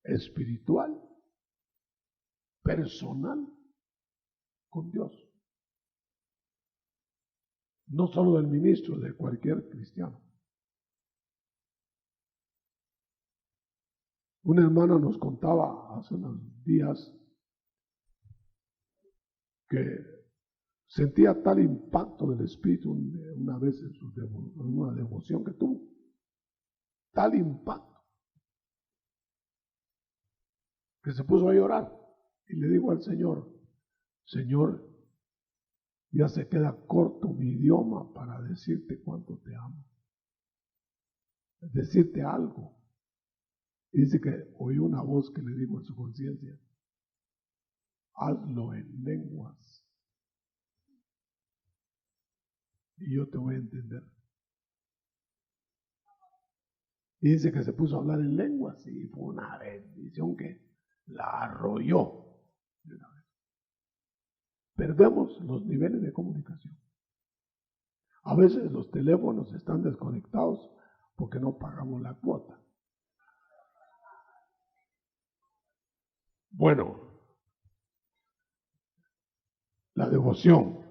espiritual, personal con Dios. No solo del ministro, de cualquier cristiano. Una hermana nos contaba hace unos días que sentía tal impacto del Espíritu una vez en una devoción que tuvo. Tal impacto que se puso a llorar y le dijo al Señor, Señor, ya se queda corto mi idioma para decirte cuánto te amo. Decirte algo. Y dice que oyó una voz que le dijo en su conciencia, hazlo en lenguas y yo te voy a entender. Y dice que se puso a hablar en lenguas y fue una bendición que la arrolló de una vez. Perdemos los niveles de comunicación. A veces los teléfonos están desconectados porque no pagamos la cuota. Bueno, la devoción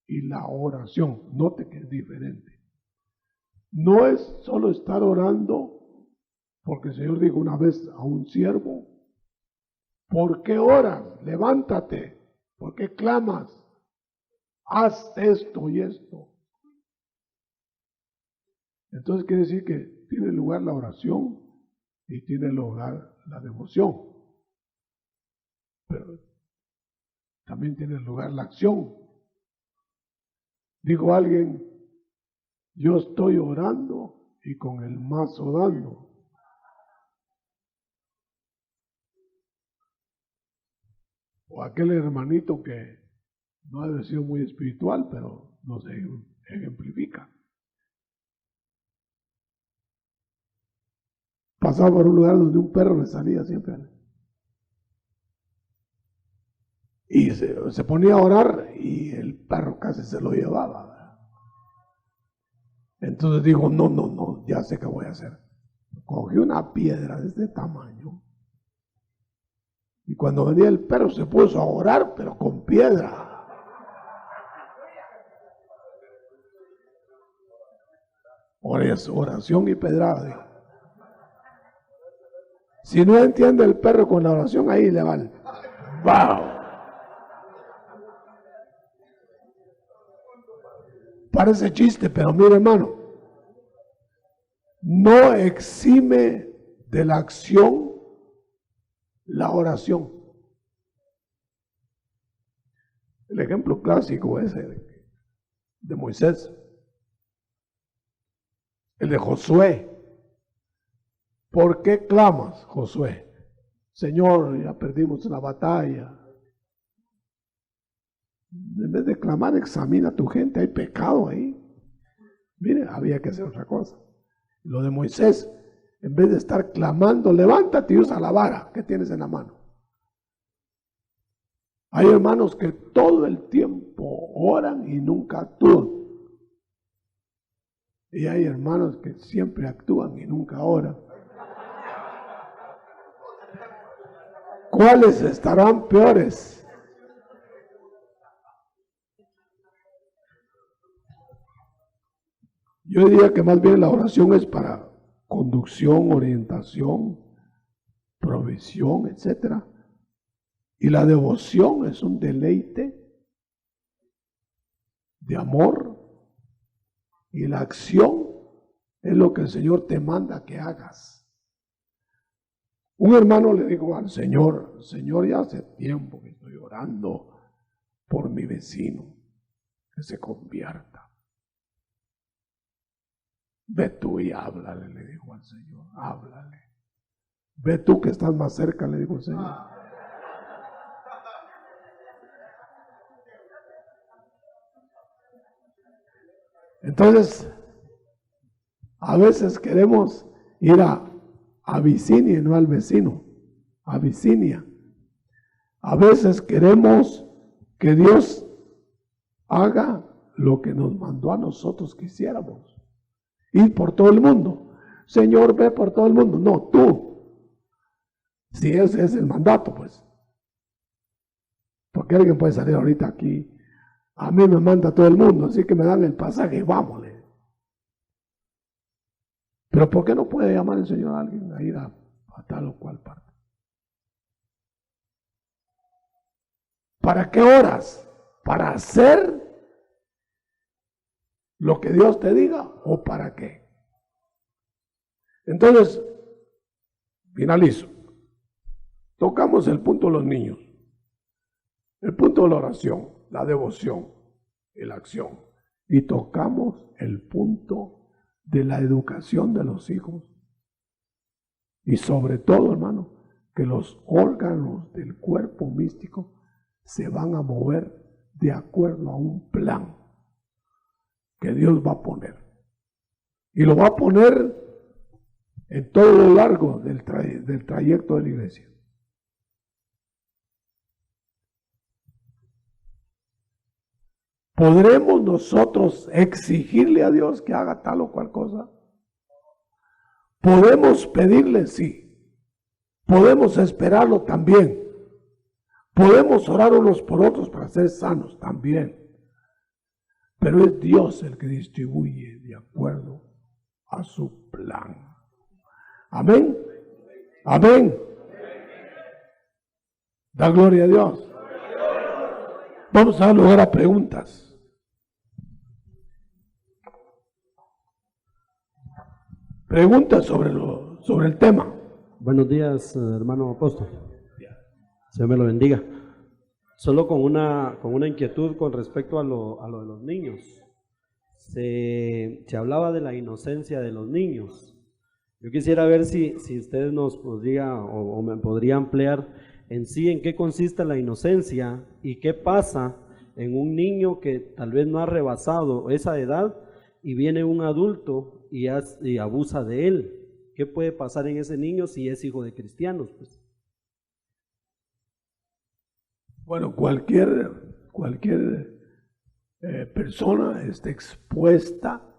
y la oración, note que es diferente. No es solo estar orando, porque el Señor dijo una vez a un siervo, ¿por qué oras? Levántate, ¿por qué clamas? Haz esto y esto. Entonces quiere decir que tiene lugar la oración y tiene lugar la devoción. Pero también tiene lugar la acción. Dijo alguien, yo estoy orando y con el mazo dando. O aquel hermanito que no ha sido muy espiritual, pero nos ejemplifica. Pasaba por un lugar donde un perro le salía siempre. Y se ponía a orar y el perro casi se lo llevaba. Entonces dijo, no, ya sé qué voy a hacer. Cogió una piedra de este tamaño. Y cuando venía el perro se puso a orar, pero con piedra. Oración y pedrada. Si no entiende el perro con la oración, ahí le vale. ¡Wow! Parece chiste, pero mire, hermano, no exime de la acción la oración. El ejemplo clásico es el de Moisés. el de Josué. ¿Por qué clamas, Josué? Señor, ya perdimos la batalla. En vez de clamar, examina a tu gente, hay pecado ahí. Mire, había que hacer otra cosa. Lo de Moisés, en vez de estar clamando, levántate y usa la vara que tienes en la mano. Hay hermanos que todo el tiempo oran y nunca actúan. Y hay hermanos que siempre actúan y nunca oran. ¿Cuáles estarán peores? Yo diría que más bien la oración es para conducción, orientación, provisión, etc. Y la devoción es un deleite de amor. Y la acción es lo que el Señor te manda que hagas. Un hermano le dijo al Señor, Señor, ya hace tiempo que estoy orando por mi vecino, que se convierta. Ve tú y háblale, le dijo al Señor, háblale. Ve tú que estás más cerca, le dijo el Señor. Entonces, a veces queremos ir a Abisinia y no al vecino, Abisinia. A veces queremos que Dios haga lo que nos mandó a nosotros que hiciéramos. Ir por todo el mundo. Señor, ve por todo el mundo. No, tú. Si ese es el mandato, pues. Porque alguien puede salir ahorita aquí. A mí me manda todo el mundo, así que me dan el pasaje y vámonos. Pero ¿por qué no puede llamar el Señor a alguien a ir a tal o cual parte? ¿Para qué oras? ¿Para hacer lo que Dios te diga o para qué? Entonces, finalizo. Tocamos el punto de los niños, el punto de la oración, la devoción y la acción. Y tocamos el punto de la educación de los hijos. Y sobre todo, hermano, que los órganos del cuerpo místico se van a mover de acuerdo a un plan que Dios va a poner. Y lo va a poner en todo lo largo del trayecto de la iglesia. ¿Podremos nosotros exigirle a Dios que haga tal o cual cosa? ¿Podemos pedirle? Sí. ¿Podemos esperarlo? También. ¿Podemos orar unos por otros para ser sanos? También. Pero es Dios el que distribuye de acuerdo a su plan. Amén. Amén. Da gloria a Dios. Vamos a dar lugar a preguntas. Preguntas sobre el tema. Buenos días, hermano apóstol. Señor me lo bendiga. Solo con una inquietud con respecto a lo de los niños. Se hablaba de la inocencia de los niños. Yo quisiera ver si ustedes nos podría o me podría ampliar en sí en qué consiste la inocencia y qué pasa en un niño que tal vez no ha rebasado esa edad y viene un adulto y abusa de él. ¿Qué puede pasar en ese niño si es hijo de cristianos? Pues? Bueno, cualquier persona está expuesta,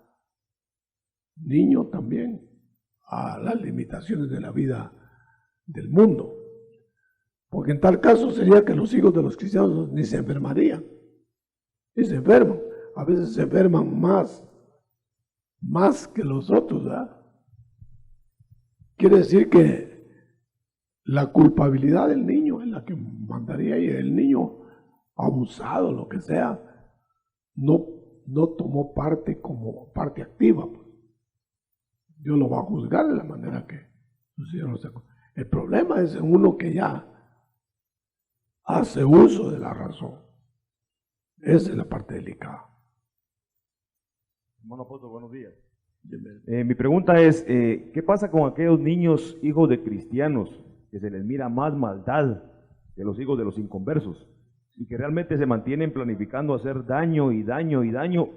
niño también, a las limitaciones de la vida del mundo. Porque en tal caso sería que los hijos de los cristianos ni se enfermarían. Y se enferman. A veces se enferman más que los otros, ¿verdad? Quiere decir que la culpabilidad del niño es la que mandaría, y el niño abusado, lo que sea, no tomó parte como parte activa. Pues. Dios lo va a juzgar de la manera que sucedieron. El problema es en uno que ya hace uso de la razón. Esa es la parte delicada. Hermano apóstol, buenos días. Mi pregunta es, ¿qué pasa con aquellos niños hijos de cristianos que se les mira más maldad que los hijos de los inconversos y que realmente se mantienen planificando hacer daño y daño y daño?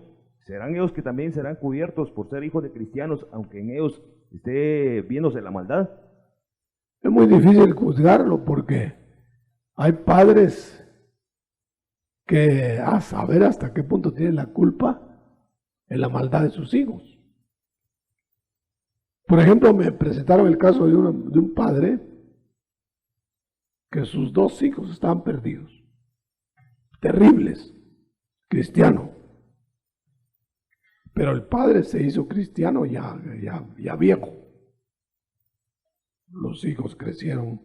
¿Serán ellos que también serán cubiertos por ser hijos de cristianos, aunque en ellos esté viéndose la maldad? Es muy difícil juzgarlo porque hay padres que a saber hasta qué punto tienen la culpa en la maldad de sus hijos. Por ejemplo, me presentaron el caso de un padre que sus 2 hijos estaban perdidos, terribles, cristiano. Pero el padre se hizo cristiano ya viejo. Los hijos crecieron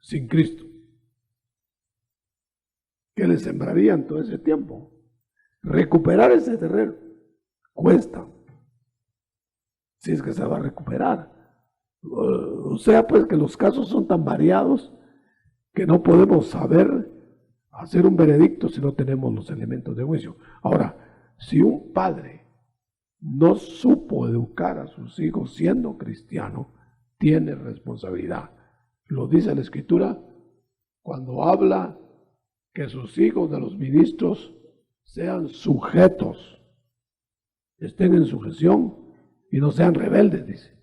sin Cristo. ¿Qué les sembrarían todo ese tiempo? Recuperar ese terreno cuesta, si es que se va a recuperar. O sea, pues que los casos son tan variados que no podemos saber hacer un veredicto si no tenemos los elementos de juicio. Ahora, si un padre no supo educar a sus hijos siendo cristiano, tiene responsabilidad. Lo dice la Escritura cuando habla que sus hijos de los ministros sean sujetos, estén en sujeción y no sean rebeldes, dice.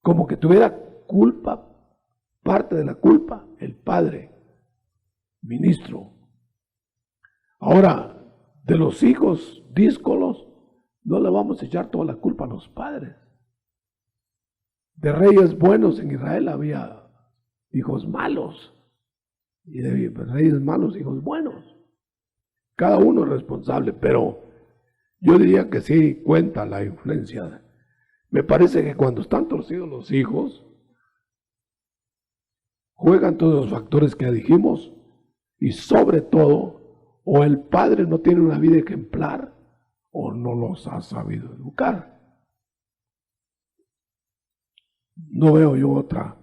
Como que tuviera culpa, parte de la culpa, el padre, ministro. Ahora, de los hijos díscolos, no le vamos a echar toda la culpa a los padres. De reyes buenos en Israel había hijos malos, y de reyes malos, hijos buenos. Cada uno es responsable, pero yo diría que sí cuenta la influencia. Me parece que cuando están torcidos los hijos, juegan todos los factores que dijimos, y sobre todo, o el padre no tiene una vida ejemplar, o no los ha sabido educar. No veo yo otra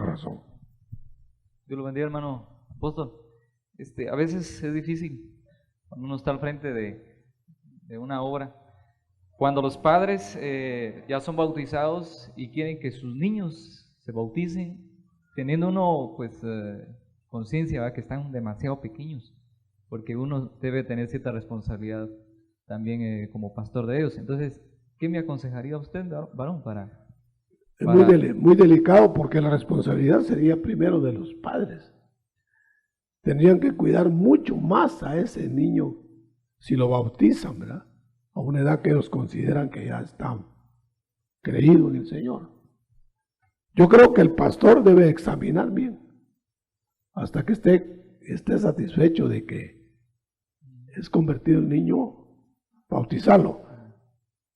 razón. Dios lo bendiga, hermano apóstol. A veces es difícil cuando uno está al frente de una obra. Cuando los padres ya son bautizados y quieren que sus niños se bauticen, teniendo uno pues conciencia que están demasiado pequeños, porque uno debe tener cierta responsabilidad también como pastor de ellos. Entonces, ¿qué me aconsejaría usted, varón, Es muy delicado porque la responsabilidad sería primero de los padres. Tendrían que cuidar mucho más a ese niño si lo bautizan, ¿verdad? A una edad que ellos consideran que ya está creído en el Señor. Yo creo que el pastor debe examinar bien hasta que esté satisfecho de que es convertido el niño, bautizarlo.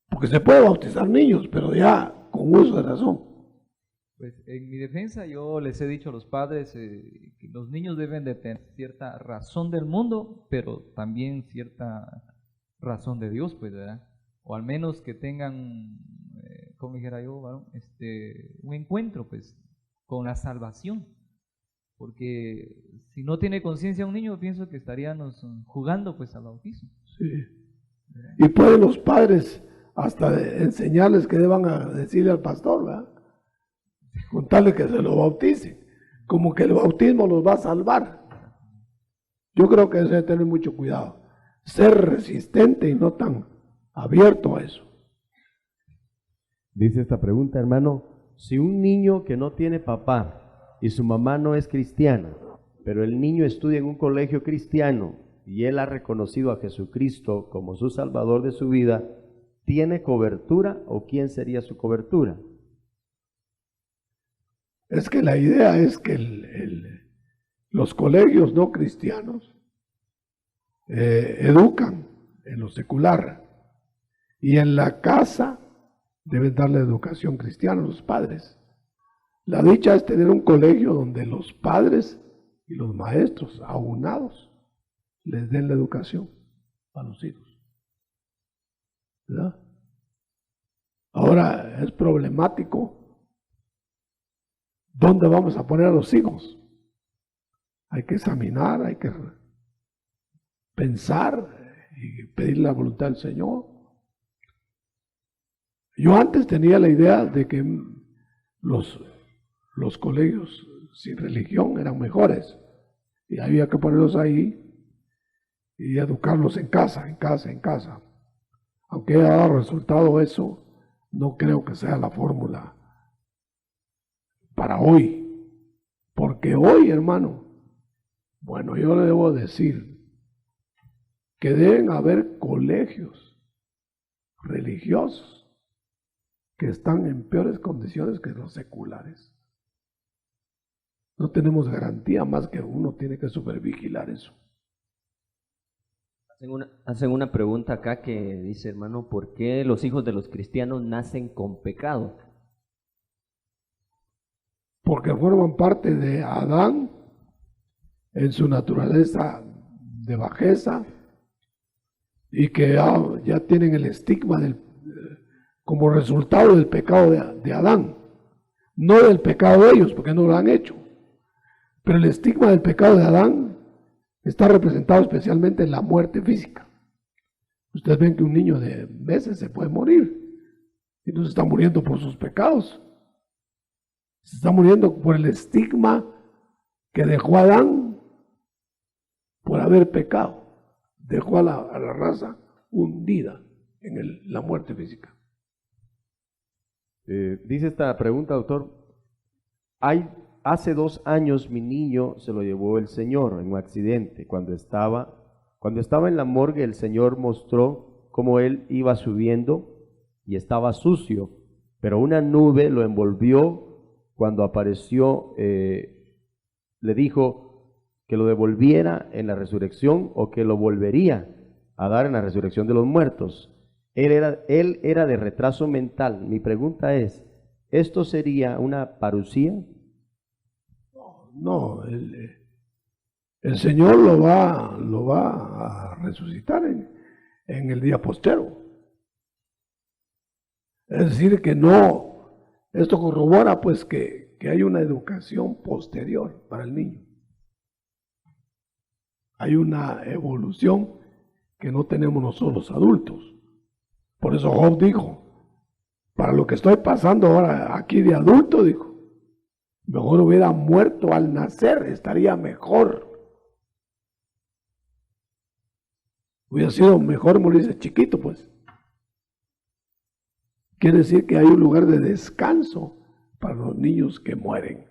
Porque se puede bautizar niños, pero ya con uso de razón. Pues en mi defensa yo les he dicho a los padres que los niños deben de tener cierta razón del mundo, pero también cierta razón de Dios, pues, ¿verdad? O al menos que tengan, como dijera yo, varón, un encuentro, pues, con la salvación. Porque si no tiene conciencia un niño, pienso que estaríamos jugando, pues, al bautismo. Sí. Y pueden los padres hasta enseñarles que deban decirle al pastor, ¿verdad? Contarle que se lo bauticen, como que el bautismo los va a salvar. Yo creo que se debe tener mucho cuidado, ser resistente y no tan abierto a eso. Dice esta pregunta, hermano: si un niño que no tiene papá y su mamá no es cristiana, pero el niño estudia en un colegio cristiano y él ha reconocido a Jesucristo como su salvador de su vida, ¿tiene cobertura o quién sería su cobertura? Es que la idea es que los colegios no cristianos educan en lo secular y en la casa deben darle educación cristiana a los padres. La dicha es tener un colegio donde los padres y los maestros aunados les den la educación a los hijos, ¿verdad? Ahora es problemático dónde vamos a poner a los hijos. Hay que examinar, hay que pensar y pedir la voluntad del Señor. Yo antes tenía la idea de que los colegios sin religión eran mejores y había que ponerlos ahí y educarlos en casa, en casa, en casa. Aunque haya dado resultado eso, no creo que sea la fórmula para hoy. Porque hoy, hermano, bueno, yo le debo decir que deben haber colegios religiosos que están en peores condiciones que los seculares. No tenemos garantía, más que uno tiene que supervigilar eso. Hacen una pregunta acá que dice, hermano, ¿por qué los hijos de los cristianos nacen con pecado? Porque forman parte de Adán en su naturaleza de bajeza y que ya tienen el estigma como resultado del pecado de Adán, no del pecado de ellos, porque no lo han hecho, pero el estigma del pecado de Adán está representado especialmente en la muerte física. Ustedes ven que un niño de meses se puede morir, y no se está muriendo por sus pecados, se está muriendo por el estigma que dejó Adán por haber pecado, dejó a la raza hundida en la muerte física. Dice esta pregunta, doctor, hace 2 años mi niño se lo llevó el Señor en un accidente. Cuando estaba en la morgue, el Señor mostró cómo él iba subiendo y estaba sucio, pero una nube lo envolvió. Cuando apareció, le dijo que lo devolviera en la resurrección o que lo volvería a dar en la resurrección de los muertos. Él era de retraso mental. Mi pregunta es, ¿esto sería una parucía? No, el Señor lo va a resucitar en el día postero. Es decir, que no, esto corrobora pues que hay una educación posterior para el niño. Hay una evolución que no tenemos nosotros los adultos. Por eso Job dijo, para lo que estoy pasando ahora aquí de adulto, dijo, mejor hubiera muerto al nacer, estaría mejor. Hubiera sido mejor morirse chiquito, pues. Quiere decir que hay un lugar de descanso para los niños que mueren.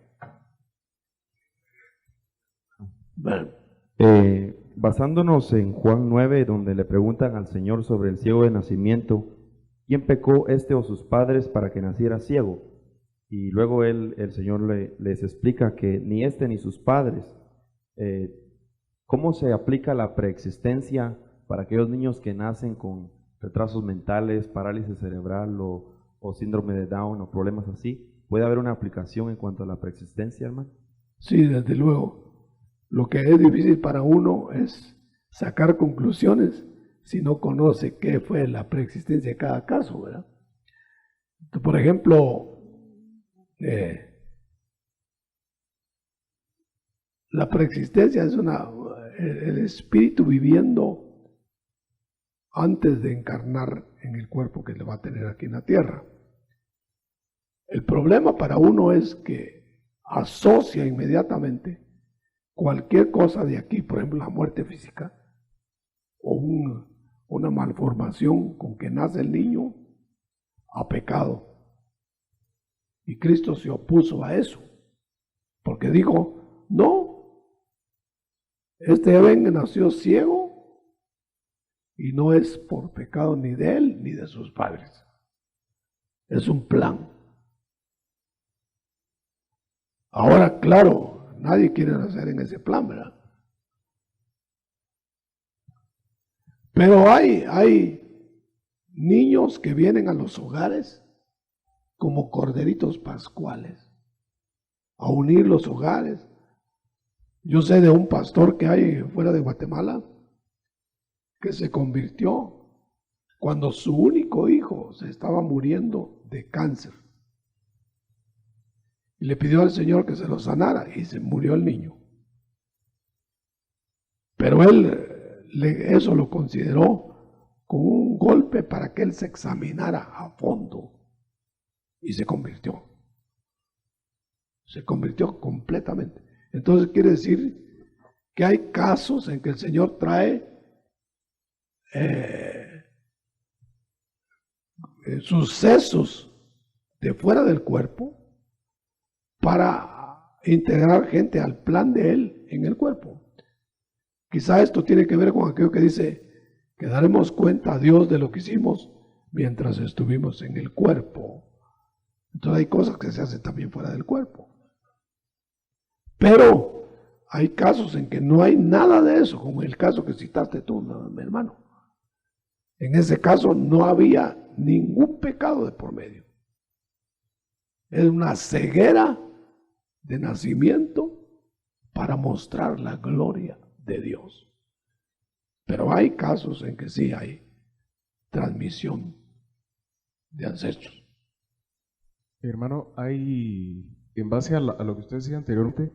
Bueno. Basándonos en Juan 9, donde le preguntan al Señor sobre el ciego de nacimiento, ¿quién pecó, este o sus padres, para que naciera ciego? Y luego el Señor les explica que ni este ni sus padres. ¿Cómo se aplica la preexistencia para aquellos niños que nacen con retrasos mentales, parálisis cerebral o síndrome de Down o problemas así? ¿Puede haber una aplicación en cuanto a la preexistencia, hermano? Sí, desde luego. Lo que es difícil para uno es sacar conclusiones si no conoce qué fue la preexistencia de cada caso, ¿verdad? Entonces, por ejemplo, la preexistencia es el espíritu viviendo antes de encarnar en el cuerpo que le va a tener aquí en la tierra. El problema para uno es que asocia inmediatamente cualquier cosa de aquí, por ejemplo la muerte física o una malformación con que nace el niño, a pecado. Y Cristo se opuso a eso, porque dijo, no, este joven nació ciego y no es por pecado ni de él ni de sus padres. Es un plan. Ahora, claro, nadie quiere nacer en ese plan, ¿verdad? Pero hay niños que vienen a los hogares como corderitos pascuales, a unir los hogares. Yo sé de un pastor que hay fuera de Guatemala que se convirtió cuando su único hijo se estaba muriendo de cáncer. Y le pidió al Señor que se lo sanara y se murió el niño. Pero él eso lo consideró como un golpe para que él se examinara a fondo y se convirtió. Se convirtió completamente. Entonces quiere decir que hay casos en que el Señor trae sucesos de fuera del cuerpo para integrar gente al plan de Él en el cuerpo. Quizá esto tiene que ver con aquello que dice que daremos cuenta a Dios de lo que hicimos mientras estuvimos en el cuerpo. Entonces hay cosas que se hacen también fuera del cuerpo. Pero hay casos en que no hay nada de eso, como el caso que citaste tú, mi hermano. En ese caso no había ningún pecado de por medio. Es una ceguera de nacimiento para mostrar la gloria de Dios. Pero hay casos en que sí hay transmisión de ancestros. Hermano, en base a lo que usted decía anteriormente,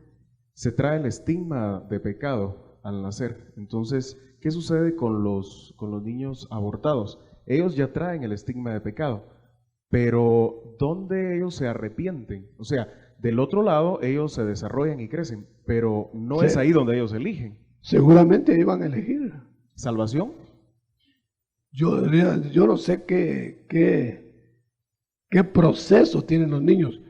se trae el estigma de pecado al nacer. Entonces, ¿qué sucede con los niños abortados? Ellos ya traen el estigma de pecado, pero ¿dónde ellos se arrepienten? O sea, del otro lado ellos se desarrollan y crecen, pero no Sí. es ahí donde ellos eligen. Seguramente iban a elegir. ¿Salvación? Yo no sé qué proceso tienen los niños.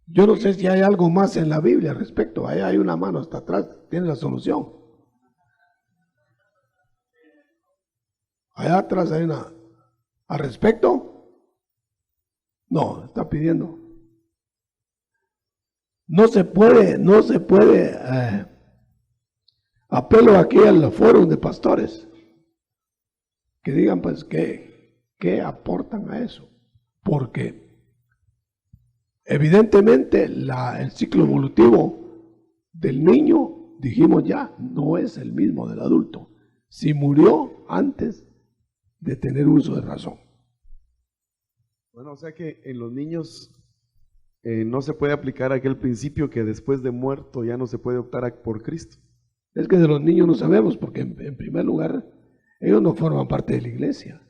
Yo no sé si hay algo más en la Biblia al respecto. Ahí hay una mano hasta atrás, tiene la solución. Allá atrás hay una. ¿Al respecto? No, está pidiendo. No se puede. Apelo aquí al foro de pastores que digan pues qué aportan a eso, porque evidentemente el ciclo evolutivo del niño, dijimos ya, no es el mismo del adulto, si murió antes de tener uso de razón. Bueno, o sea que en los niños no se puede aplicar aquel principio que después de muerto ya no se puede optar por Cristo. Es que de los niños no sabemos, porque en primer lugar, ellos no forman parte de la iglesia.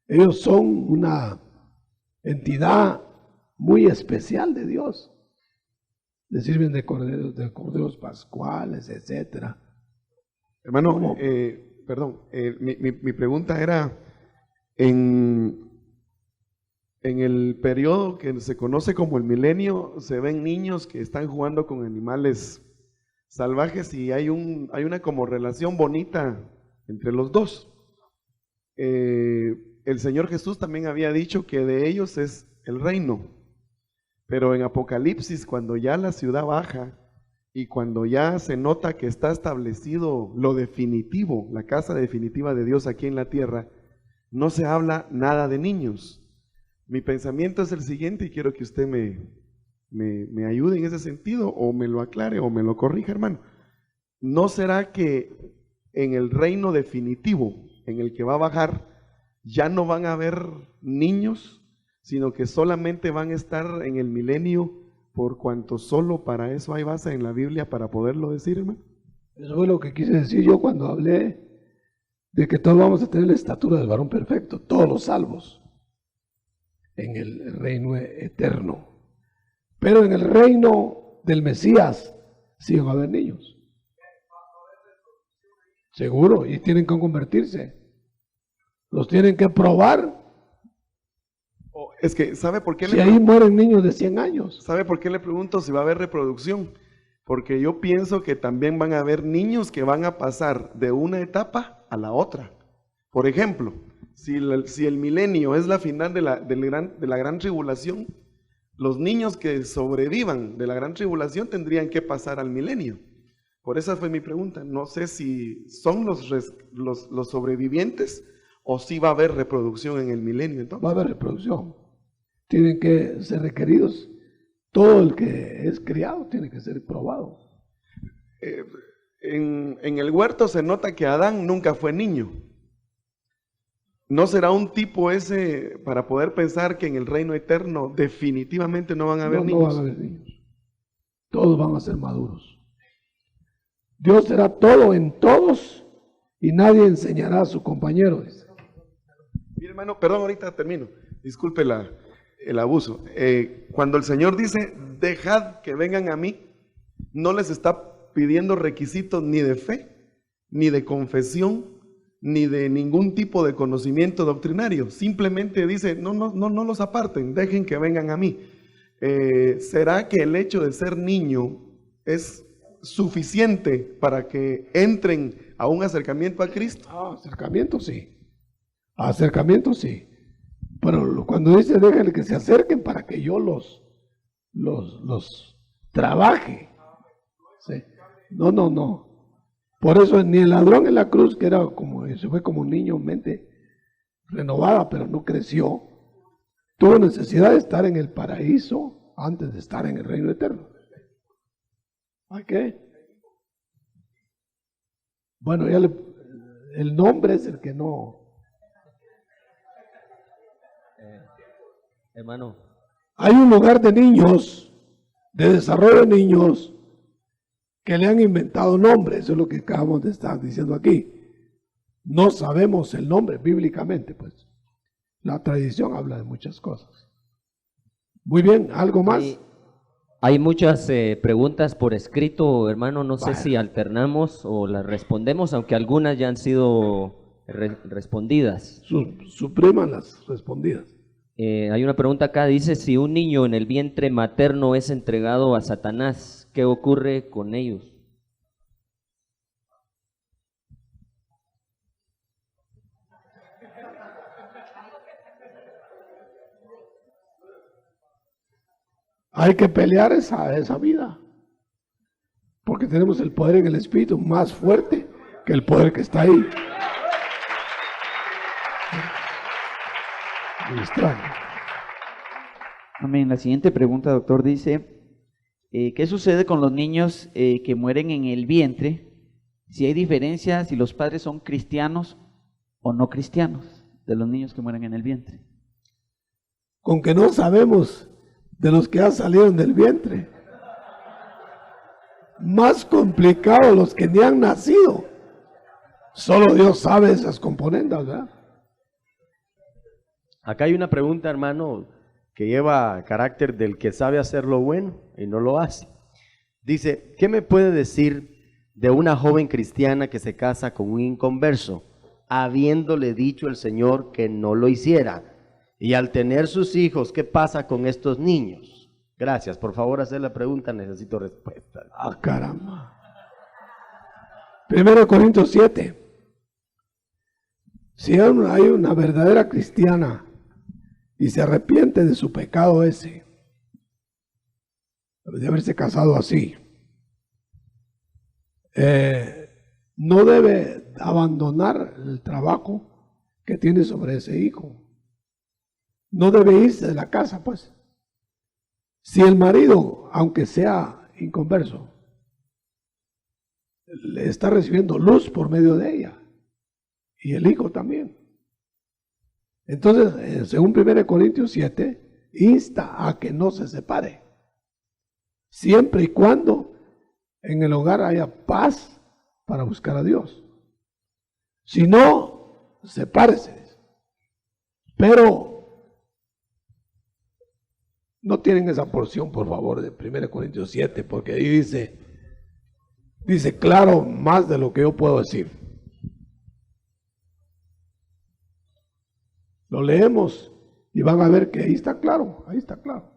Ellos son una entidad muy especial de Dios. Le sirven de corderos pascuales, etcétera. Hermano, perdón, mi pregunta era, en el periodo que se conoce como el milenio, se ven niños que están jugando con animales salvajes y hay una como relación bonita entre los dos. El Señor Jesús también había dicho que de ellos es el reino, pero en Apocalipsis, cuando ya la ciudad baja y cuando ya se nota que está establecido lo definitivo, la casa definitiva de Dios aquí en la tierra, no se habla nada de niños. Mi pensamiento es el siguiente y quiero que usted me ayude en ese sentido, o me lo aclare o me lo corrija, hermano. ¿No será que en el reino definitivo en el que va a bajar ya no van a haber niños, sino que solamente van a estar en el milenio, por cuanto solo para eso hay base en la Biblia para poderlo decir, hermano? Eso fue lo que quise decir yo cuando hablé de que todos vamos a tener la estatura del varón perfecto, todos los salvos, en el reino eterno. Pero en el reino del Mesías sí van a haber niños. Seguro, y tienen que convertirse. Los tienen que probar. Es que, ¿sabe por qué Si ahí mueren niños de 100 años. ¿Sabe por qué le pregunto si va a haber reproducción? Porque yo pienso que también van a haber niños que van a pasar de una etapa a la otra. Por ejemplo, si el milenio es la final de la gran tribulación, los niños que sobrevivan de la gran tribulación tendrían que pasar al milenio. Por esa fue mi pregunta. No sé si son los sobrevivientes o si va a haber reproducción en el milenio. Entonces, Va a haber reproducción. Tienen que ser requeridos. Todo el que es criado tiene que ser probado. en el huerto se nota que Adán nunca fue niño. ¿No será un tipo ese para poder pensar que en el reino eterno definitivamente no van a haber niños? No van a haber niños. Todos van a ser maduros. Dios será todo en todos y nadie enseñará a su compañero. Dice. Mi hermano, perdón, ahorita termino. Discúlpela. el abuso. Cuando el Señor dice, dejad que vengan a mí, no les está pidiendo requisitos ni de fe, ni de confesión, ni de ningún tipo de conocimiento doctrinario. Simplemente dice, no los aparten, dejen que vengan a mí. ¿Será que el hecho de ser niño es suficiente para que entren a un acercamiento a Cristo? Acercamiento sí. Acercamiento sí. Pero cuando dice déjenle que se acerquen para que yo los trabaje. Sí. No. Por eso ni el ladrón en la cruz, que era como, se fue como un niño, mente renovada, pero no creció, tuvo necesidad de estar en el paraíso antes de estar en el reino eterno. ¿A qué? Bueno, el nombre es el que no. Hermano. Hay un lugar de niños, de desarrollo de niños, que le han inventado nombres. Eso es lo que acabamos de estar diciendo aquí. No sabemos el nombre bíblicamente, pues. La tradición habla de muchas cosas. Muy bien, ¿algo más? Hay muchas preguntas por escrito, hermano. No sé si alternamos o las respondemos, aunque algunas ya han sido respondidas. Supriman las respondidas. Hay una pregunta acá, dice, si un niño en el vientre materno es entregado a Satanás, ¿qué ocurre con ellos? Hay que pelear esa vida, porque tenemos el poder en el espíritu más fuerte que el poder que está ahí. Amén. La siguiente pregunta, doctor, dice, ¿qué sucede con los niños que mueren en el vientre? Si hay diferencia, si los padres son cristianos o no cristianos, de los niños que mueren en el vientre. Con que no sabemos de los que ya salieron del vientre. Más complicado los que ni han nacido. Solo Dios sabe esas componendas, ¿verdad? Acá hay una pregunta, hermano, que lleva carácter del que sabe hacer lo bueno y no lo hace. Dice, ¿qué me puede decir de una joven cristiana que se casa con un inconverso, habiéndole dicho el Señor que no lo hiciera? Y al tener sus hijos, ¿qué pasa con estos niños? Gracias, por favor, hacer la pregunta, necesito respuesta. Ah, caramba. 1 Corintios 7. Si hay una verdadera cristiana y se arrepiente de su pecado ese, de haberse casado así, no debe abandonar el trabajo que tiene sobre ese hijo. No debe irse de la casa, pues. Si el marido, aunque sea inconverso, le está recibiendo luz por medio de ella, y el hijo también. Entonces, según 1 Corintios 7, insta a que no se separe, siempre y cuando en el hogar haya paz para buscar a Dios. Si no, sepárese. Pero no tienen esa porción, por favor, de 1 Corintios 7, porque ahí dice claro más de lo que yo puedo decir. Lo leemos y van a ver que ahí está claro, ahí está claro.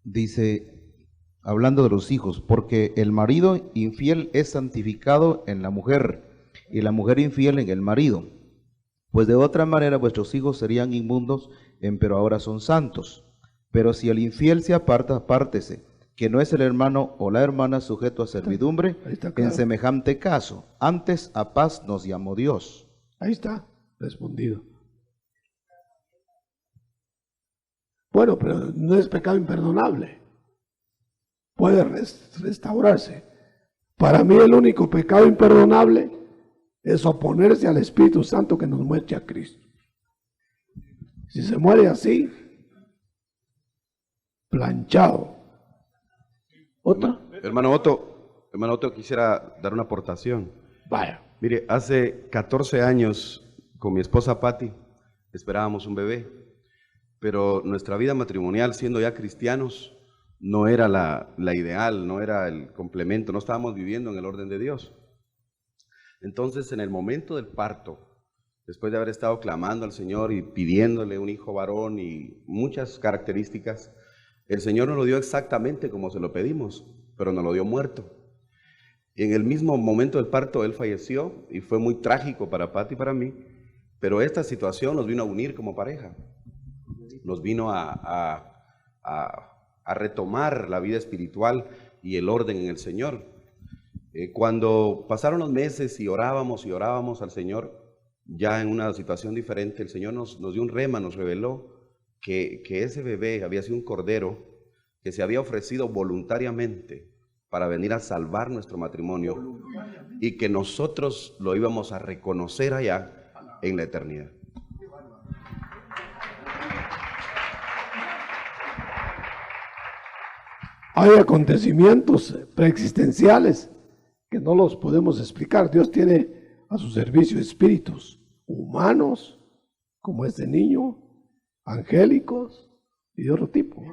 Dice, hablando de los hijos, porque el marido infiel es santificado en la mujer y la mujer infiel en el marido. Pues de otra manera vuestros hijos serían inmundos, pero ahora son santos. Pero si el infiel se aparta, apártese, que no es el hermano o la hermana sujeto a servidumbre, claro. En semejante caso, antes a paz nos llamó Dios. Ahí está, respondido. Bueno, pero no es pecado imperdonable. Puede restaurarse. Para mí el único pecado imperdonable es oponerse al Espíritu Santo que nos muestre a Cristo. Si se muere así, planchado. ¿Otra? Hermano Otto, Hermano Otto, quisiera dar una aportación. Vaya. Mire, hace 14 años con mi esposa Patti esperábamos un bebé, pero nuestra vida matrimonial, siendo ya cristianos, no era la ideal, no era el complemento, no estábamos viviendo en el orden de Dios. Entonces, en el momento del parto, después de haber estado clamando al Señor y pidiéndole un hijo varón y muchas características, el Señor nos lo dio exactamente como se lo pedimos, pero nos lo dio muerto. Y en el mismo momento del parto él falleció y fue muy trágico para Patti y para mí, pero esta situación nos vino a unir como pareja, nos vino a retomar la vida espiritual y el orden en el Señor. Cuando pasaron los meses y orábamos al Señor, ya en una situación diferente, el Señor nos dio un rema, nos reveló que ese bebé había sido un cordero que se había ofrecido voluntariamente para venir a salvar nuestro matrimonio y que nosotros lo íbamos a reconocer allá en la eternidad. Hay acontecimientos preexistenciales que no los podemos explicar. Dios tiene a su servicio espíritus humanos, como este niño, angélicos y de otro tipo.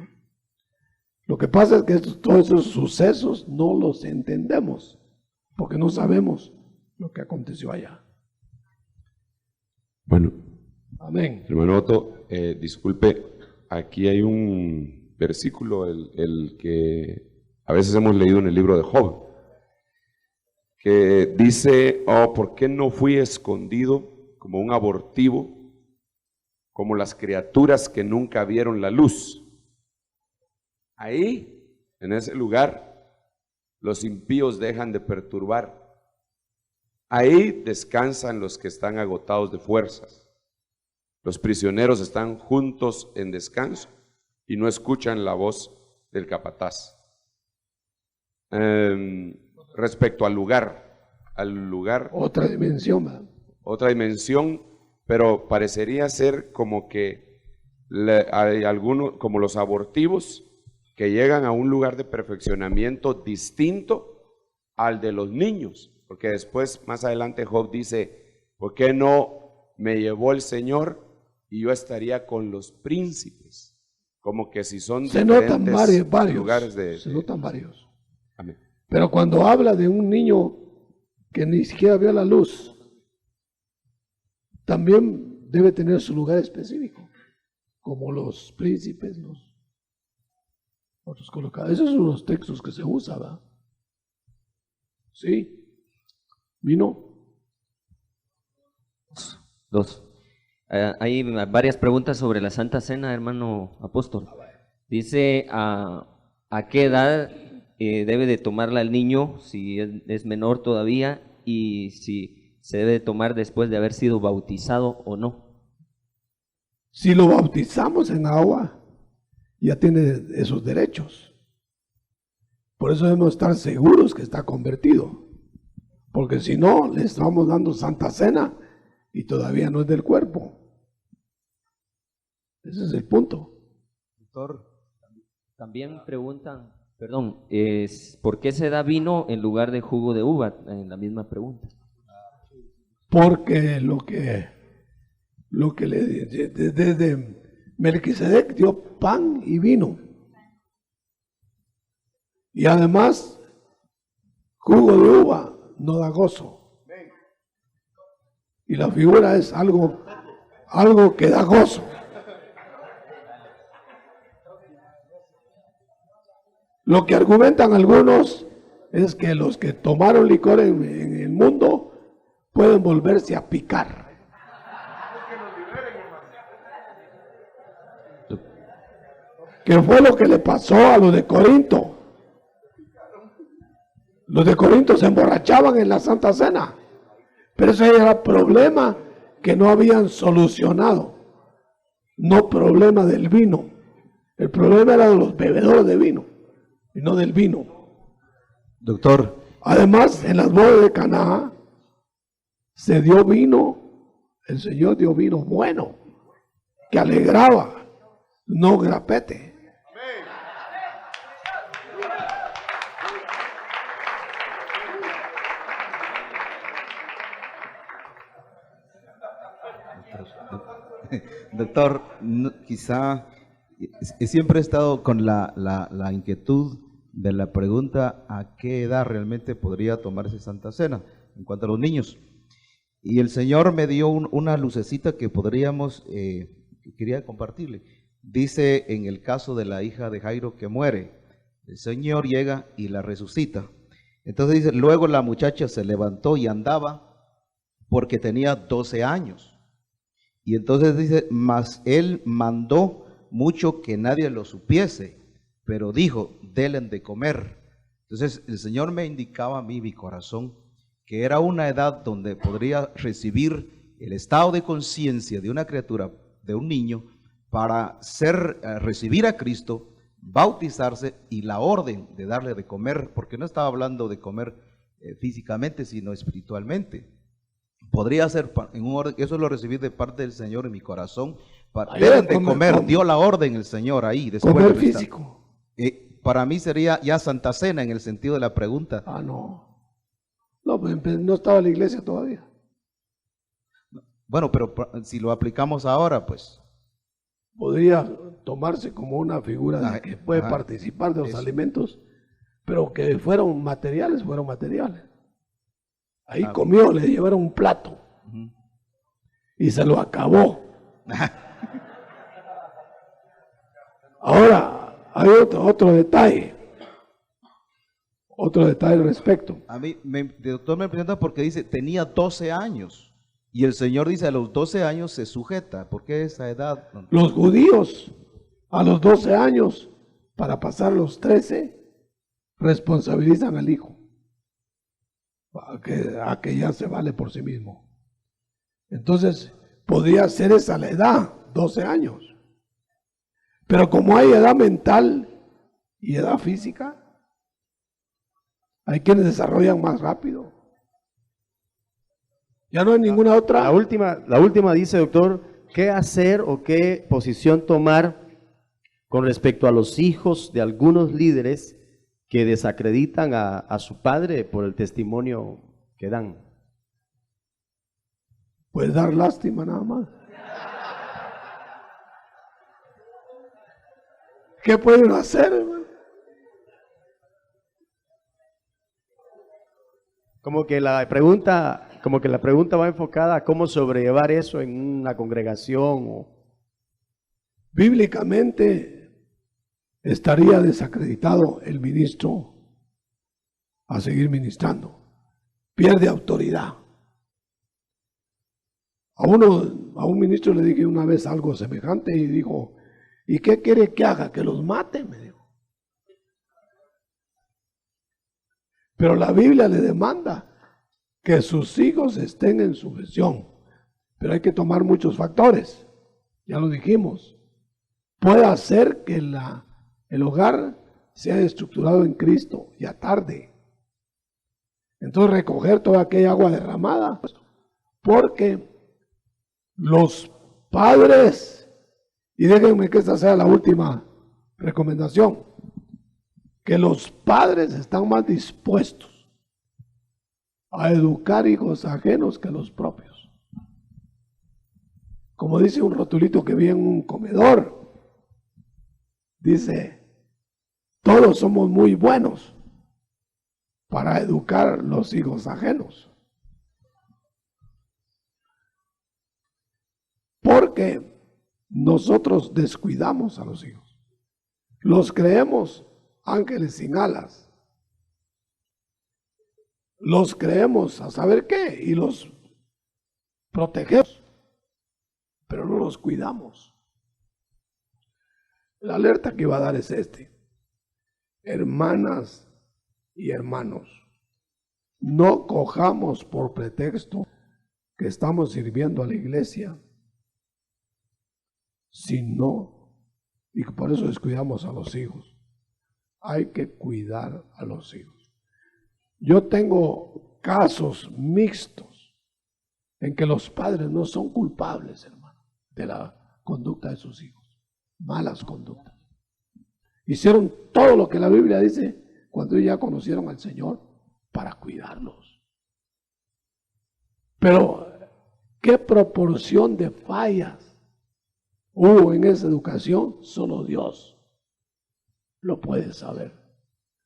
Lo que pasa es que todos esos sucesos no los entendemos, porque no sabemos lo que aconteció allá. Bueno, amén. Hermano Otto, disculpe, aquí hay un versículo, el que a veces hemos leído en el libro de Job, que dice, oh, ¿por qué no fui escondido como un abortivo, como las criaturas que nunca vieron la luz? Ahí, en ese lugar, los impíos dejan de perturbar. Ahí descansan los que están agotados de fuerzas. Los prisioneros están juntos en descanso y no escuchan la voz del capataz. Respecto al lugar. Otra dimensión, ¿verdad? Otra dimensión, pero parecería ser como que hay algunos, como los abortivos, que llegan a un lugar de perfeccionamiento distinto al de los niños, porque después, más adelante, Job dice, ¿por qué no me llevó el Señor y yo estaría con los príncipes? Como que si son se notan varios lugares se notan varios. Amén. Pero cuando habla de un niño que ni siquiera vio la luz, también debe tener su lugar específico, como los príncipes, los otros colocados. Esos son los textos que se usan, ¿verdad? Sí. ¿Vino? Dos. Hay varias preguntas sobre la Santa Cena, hermano apóstol. Dice, ¿a qué edad debe de tomarla el niño, si es menor todavía, y si se debe de tomar después de haber sido bautizado o no? Si lo bautizamos en agua, ya tiene esos derechos. Por eso debemos estar seguros que está convertido. Porque si no, le estamos dando Santa Cena y todavía no es del cuerpo. Ese es el punto. Doctor, también preguntan, perdón, ¿por qué se da vino en lugar de jugo de uva? En la misma pregunta. Porque lo que desde Melquisedec dio pan y vino. Y además, jugo de uva no da gozo. Y la figura es algo que da gozo. Lo que argumentan algunos es que los que tomaron licor en el mundo pueden volverse a picar. ¿Qué fue lo que le pasó a los de Corinto? Los de Corinto se emborrachaban en la Santa Cena, pero ese era el problema que no habían solucionado. No problema del vino. El problema era de los bebedores de vino y no del vino. Doctor. Además, en las bodas de Caná se dio vino, el Señor dio vino bueno, que alegraba, no grapete. Doctor, quizá siempre he estado con la inquietud de la pregunta a qué edad realmente podría tomarse Santa Cena en cuanto a los niños. Y el Señor me dio una lucecita que podríamos, que quería compartirle. Dice en el caso de la hija de Jairo que muere, el Señor llega y la resucita. Entonces dice, luego la muchacha se levantó y andaba porque tenía 12 años. Y entonces dice, mas él mandó mucho que nadie lo supiese, pero dijo, denle de comer. Entonces el Señor me indicaba a mí, mi corazón, que era una edad donde podría recibir el estado de conciencia de una criatura, de un niño, para recibir a Cristo, bautizarse y la orden de darle de comer, porque no estaba hablando de comer físicamente, sino espiritualmente. Podría ser en un orden, eso lo recibí de parte del Señor en mi corazón, para de comer, dio la orden el Señor ahí. Después comer físico. Para mí sería ya Santa Cena en el sentido de la pregunta. Ah, no. No, pues no estaba en la iglesia todavía. Bueno, pero si lo aplicamos ahora, pues. Podría tomarse como una figura de que puede participar de los alimentos, pero que fueron materiales. Ahí comió, le llevaron un plato y se lo acabó. Ahora, hay otro detalle al respecto. A mí, el doctor me pregunta porque dice, tenía 12 años. Y el Señor dice, a los 12 años se sujeta. ¿Por qué esa edad? Los judíos, a los 12 años, para pasar los 13, responsabilizan al hijo. A que ya se vale por sí mismo. Entonces, podría ser esa la edad, 12 años. Pero como hay edad mental y edad física, hay quienes desarrollan más rápido. Ya no hay ninguna otra. La última dice, doctor, ¿qué hacer o qué posición tomar con respecto a los hijos de algunos líderes que desacreditan a su padre por el testimonio que dan? Pues dar lástima nada más. ¿Qué pueden hacer, hermano? Como que la pregunta va enfocada a cómo sobrellevar eso en una congregación. Bíblicamente estaría desacreditado el ministro a seguir ministrando. Pierde autoridad. A un ministro le dije una vez algo semejante y dijo, ¿y qué quiere que haga? Que los mate, me dijo. Pero la Biblia le demanda que sus hijos estén en sujeción. Pero hay que tomar muchos factores. Ya lo dijimos. Puede hacer que el hogar sea estructurado en Cristo ya tarde. Entonces recoger toda aquella agua derramada. Porque los padres, y déjenme que esta sea la última recomendación, que los padres están más dispuestos a educar hijos ajenos que los propios. Como dice un rotulito que vi en un comedor, dice, todos somos muy buenos para educar los hijos ajenos. Porque nosotros descuidamos a los hijos. Los creemos ángeles sin alas. Los creemos a saber qué y los protegemos, pero no los cuidamos. La alerta que iba a dar es hermanas y hermanos, no cojamos por pretexto que estamos sirviendo a la iglesia, sino, y por eso descuidamos a los hijos. Hay que cuidar a los hijos. Yo tengo casos mixtos en que los padres no son culpables, hermano, de la conducta de sus hijos. Malas conductas. Hicieron todo lo que la Biblia dice cuando ellos ya conocieron al Señor para cuidarlos. Pero ¿Qué proporción de fallas hubo en esa educación? Solo Dios lo puede saber.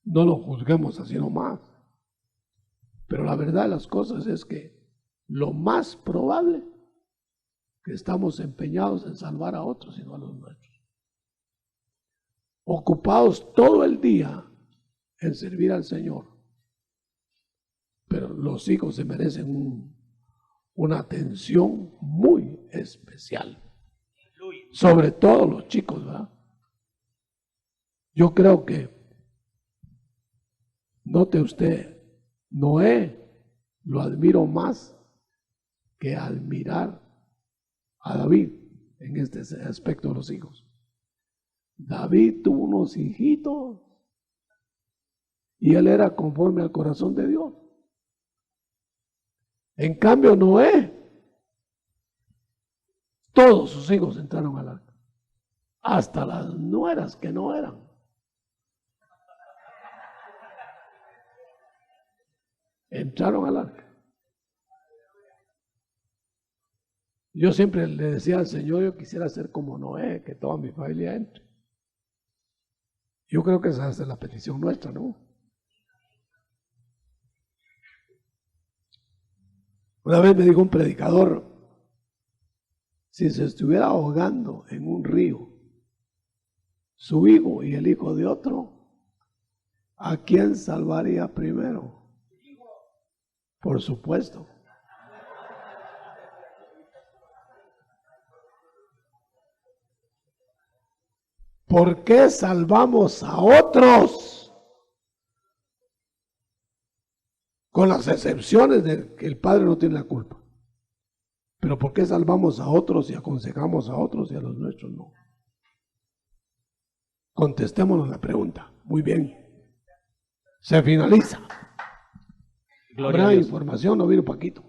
No lo juzguemos así nomás. Pero la verdad de las cosas es que lo más probable que estamos empeñados en salvar a otros y no a los nuestros. Ocupados todo el día en servir al Señor. Pero los hijos se merecen una atención muy especial. Sobre todo los chicos, ¿verdad? Yo creo que, note usted, Noé lo admiro más que admirar a David en este aspecto de los hijos. David tuvo unos hijitos y él era conforme al corazón de Dios. En cambio, Noé, todos sus hijos entraron al arca, hasta las nueras que no eran. Entraron al arca. Yo siempre le decía al Señor, yo quisiera ser como Noé, que toda mi familia entre. Yo creo que esa es la petición nuestra, ¿no? Una vez me dijo un predicador, si se estuviera ahogando en un río, su hijo y el hijo de otro, ¿a quién salvaría primero? Por supuesto. ¿Por qué salvamos a otros? Con las excepciones de que el padre no tiene la culpa. Pero ¿por qué salvamos a otros y aconsejamos a otros y a los nuestros no? Contestémonos la pregunta. Muy bien. Se finaliza. Gloria ¿Habrá a Dios. información? ¿No vino Paquito?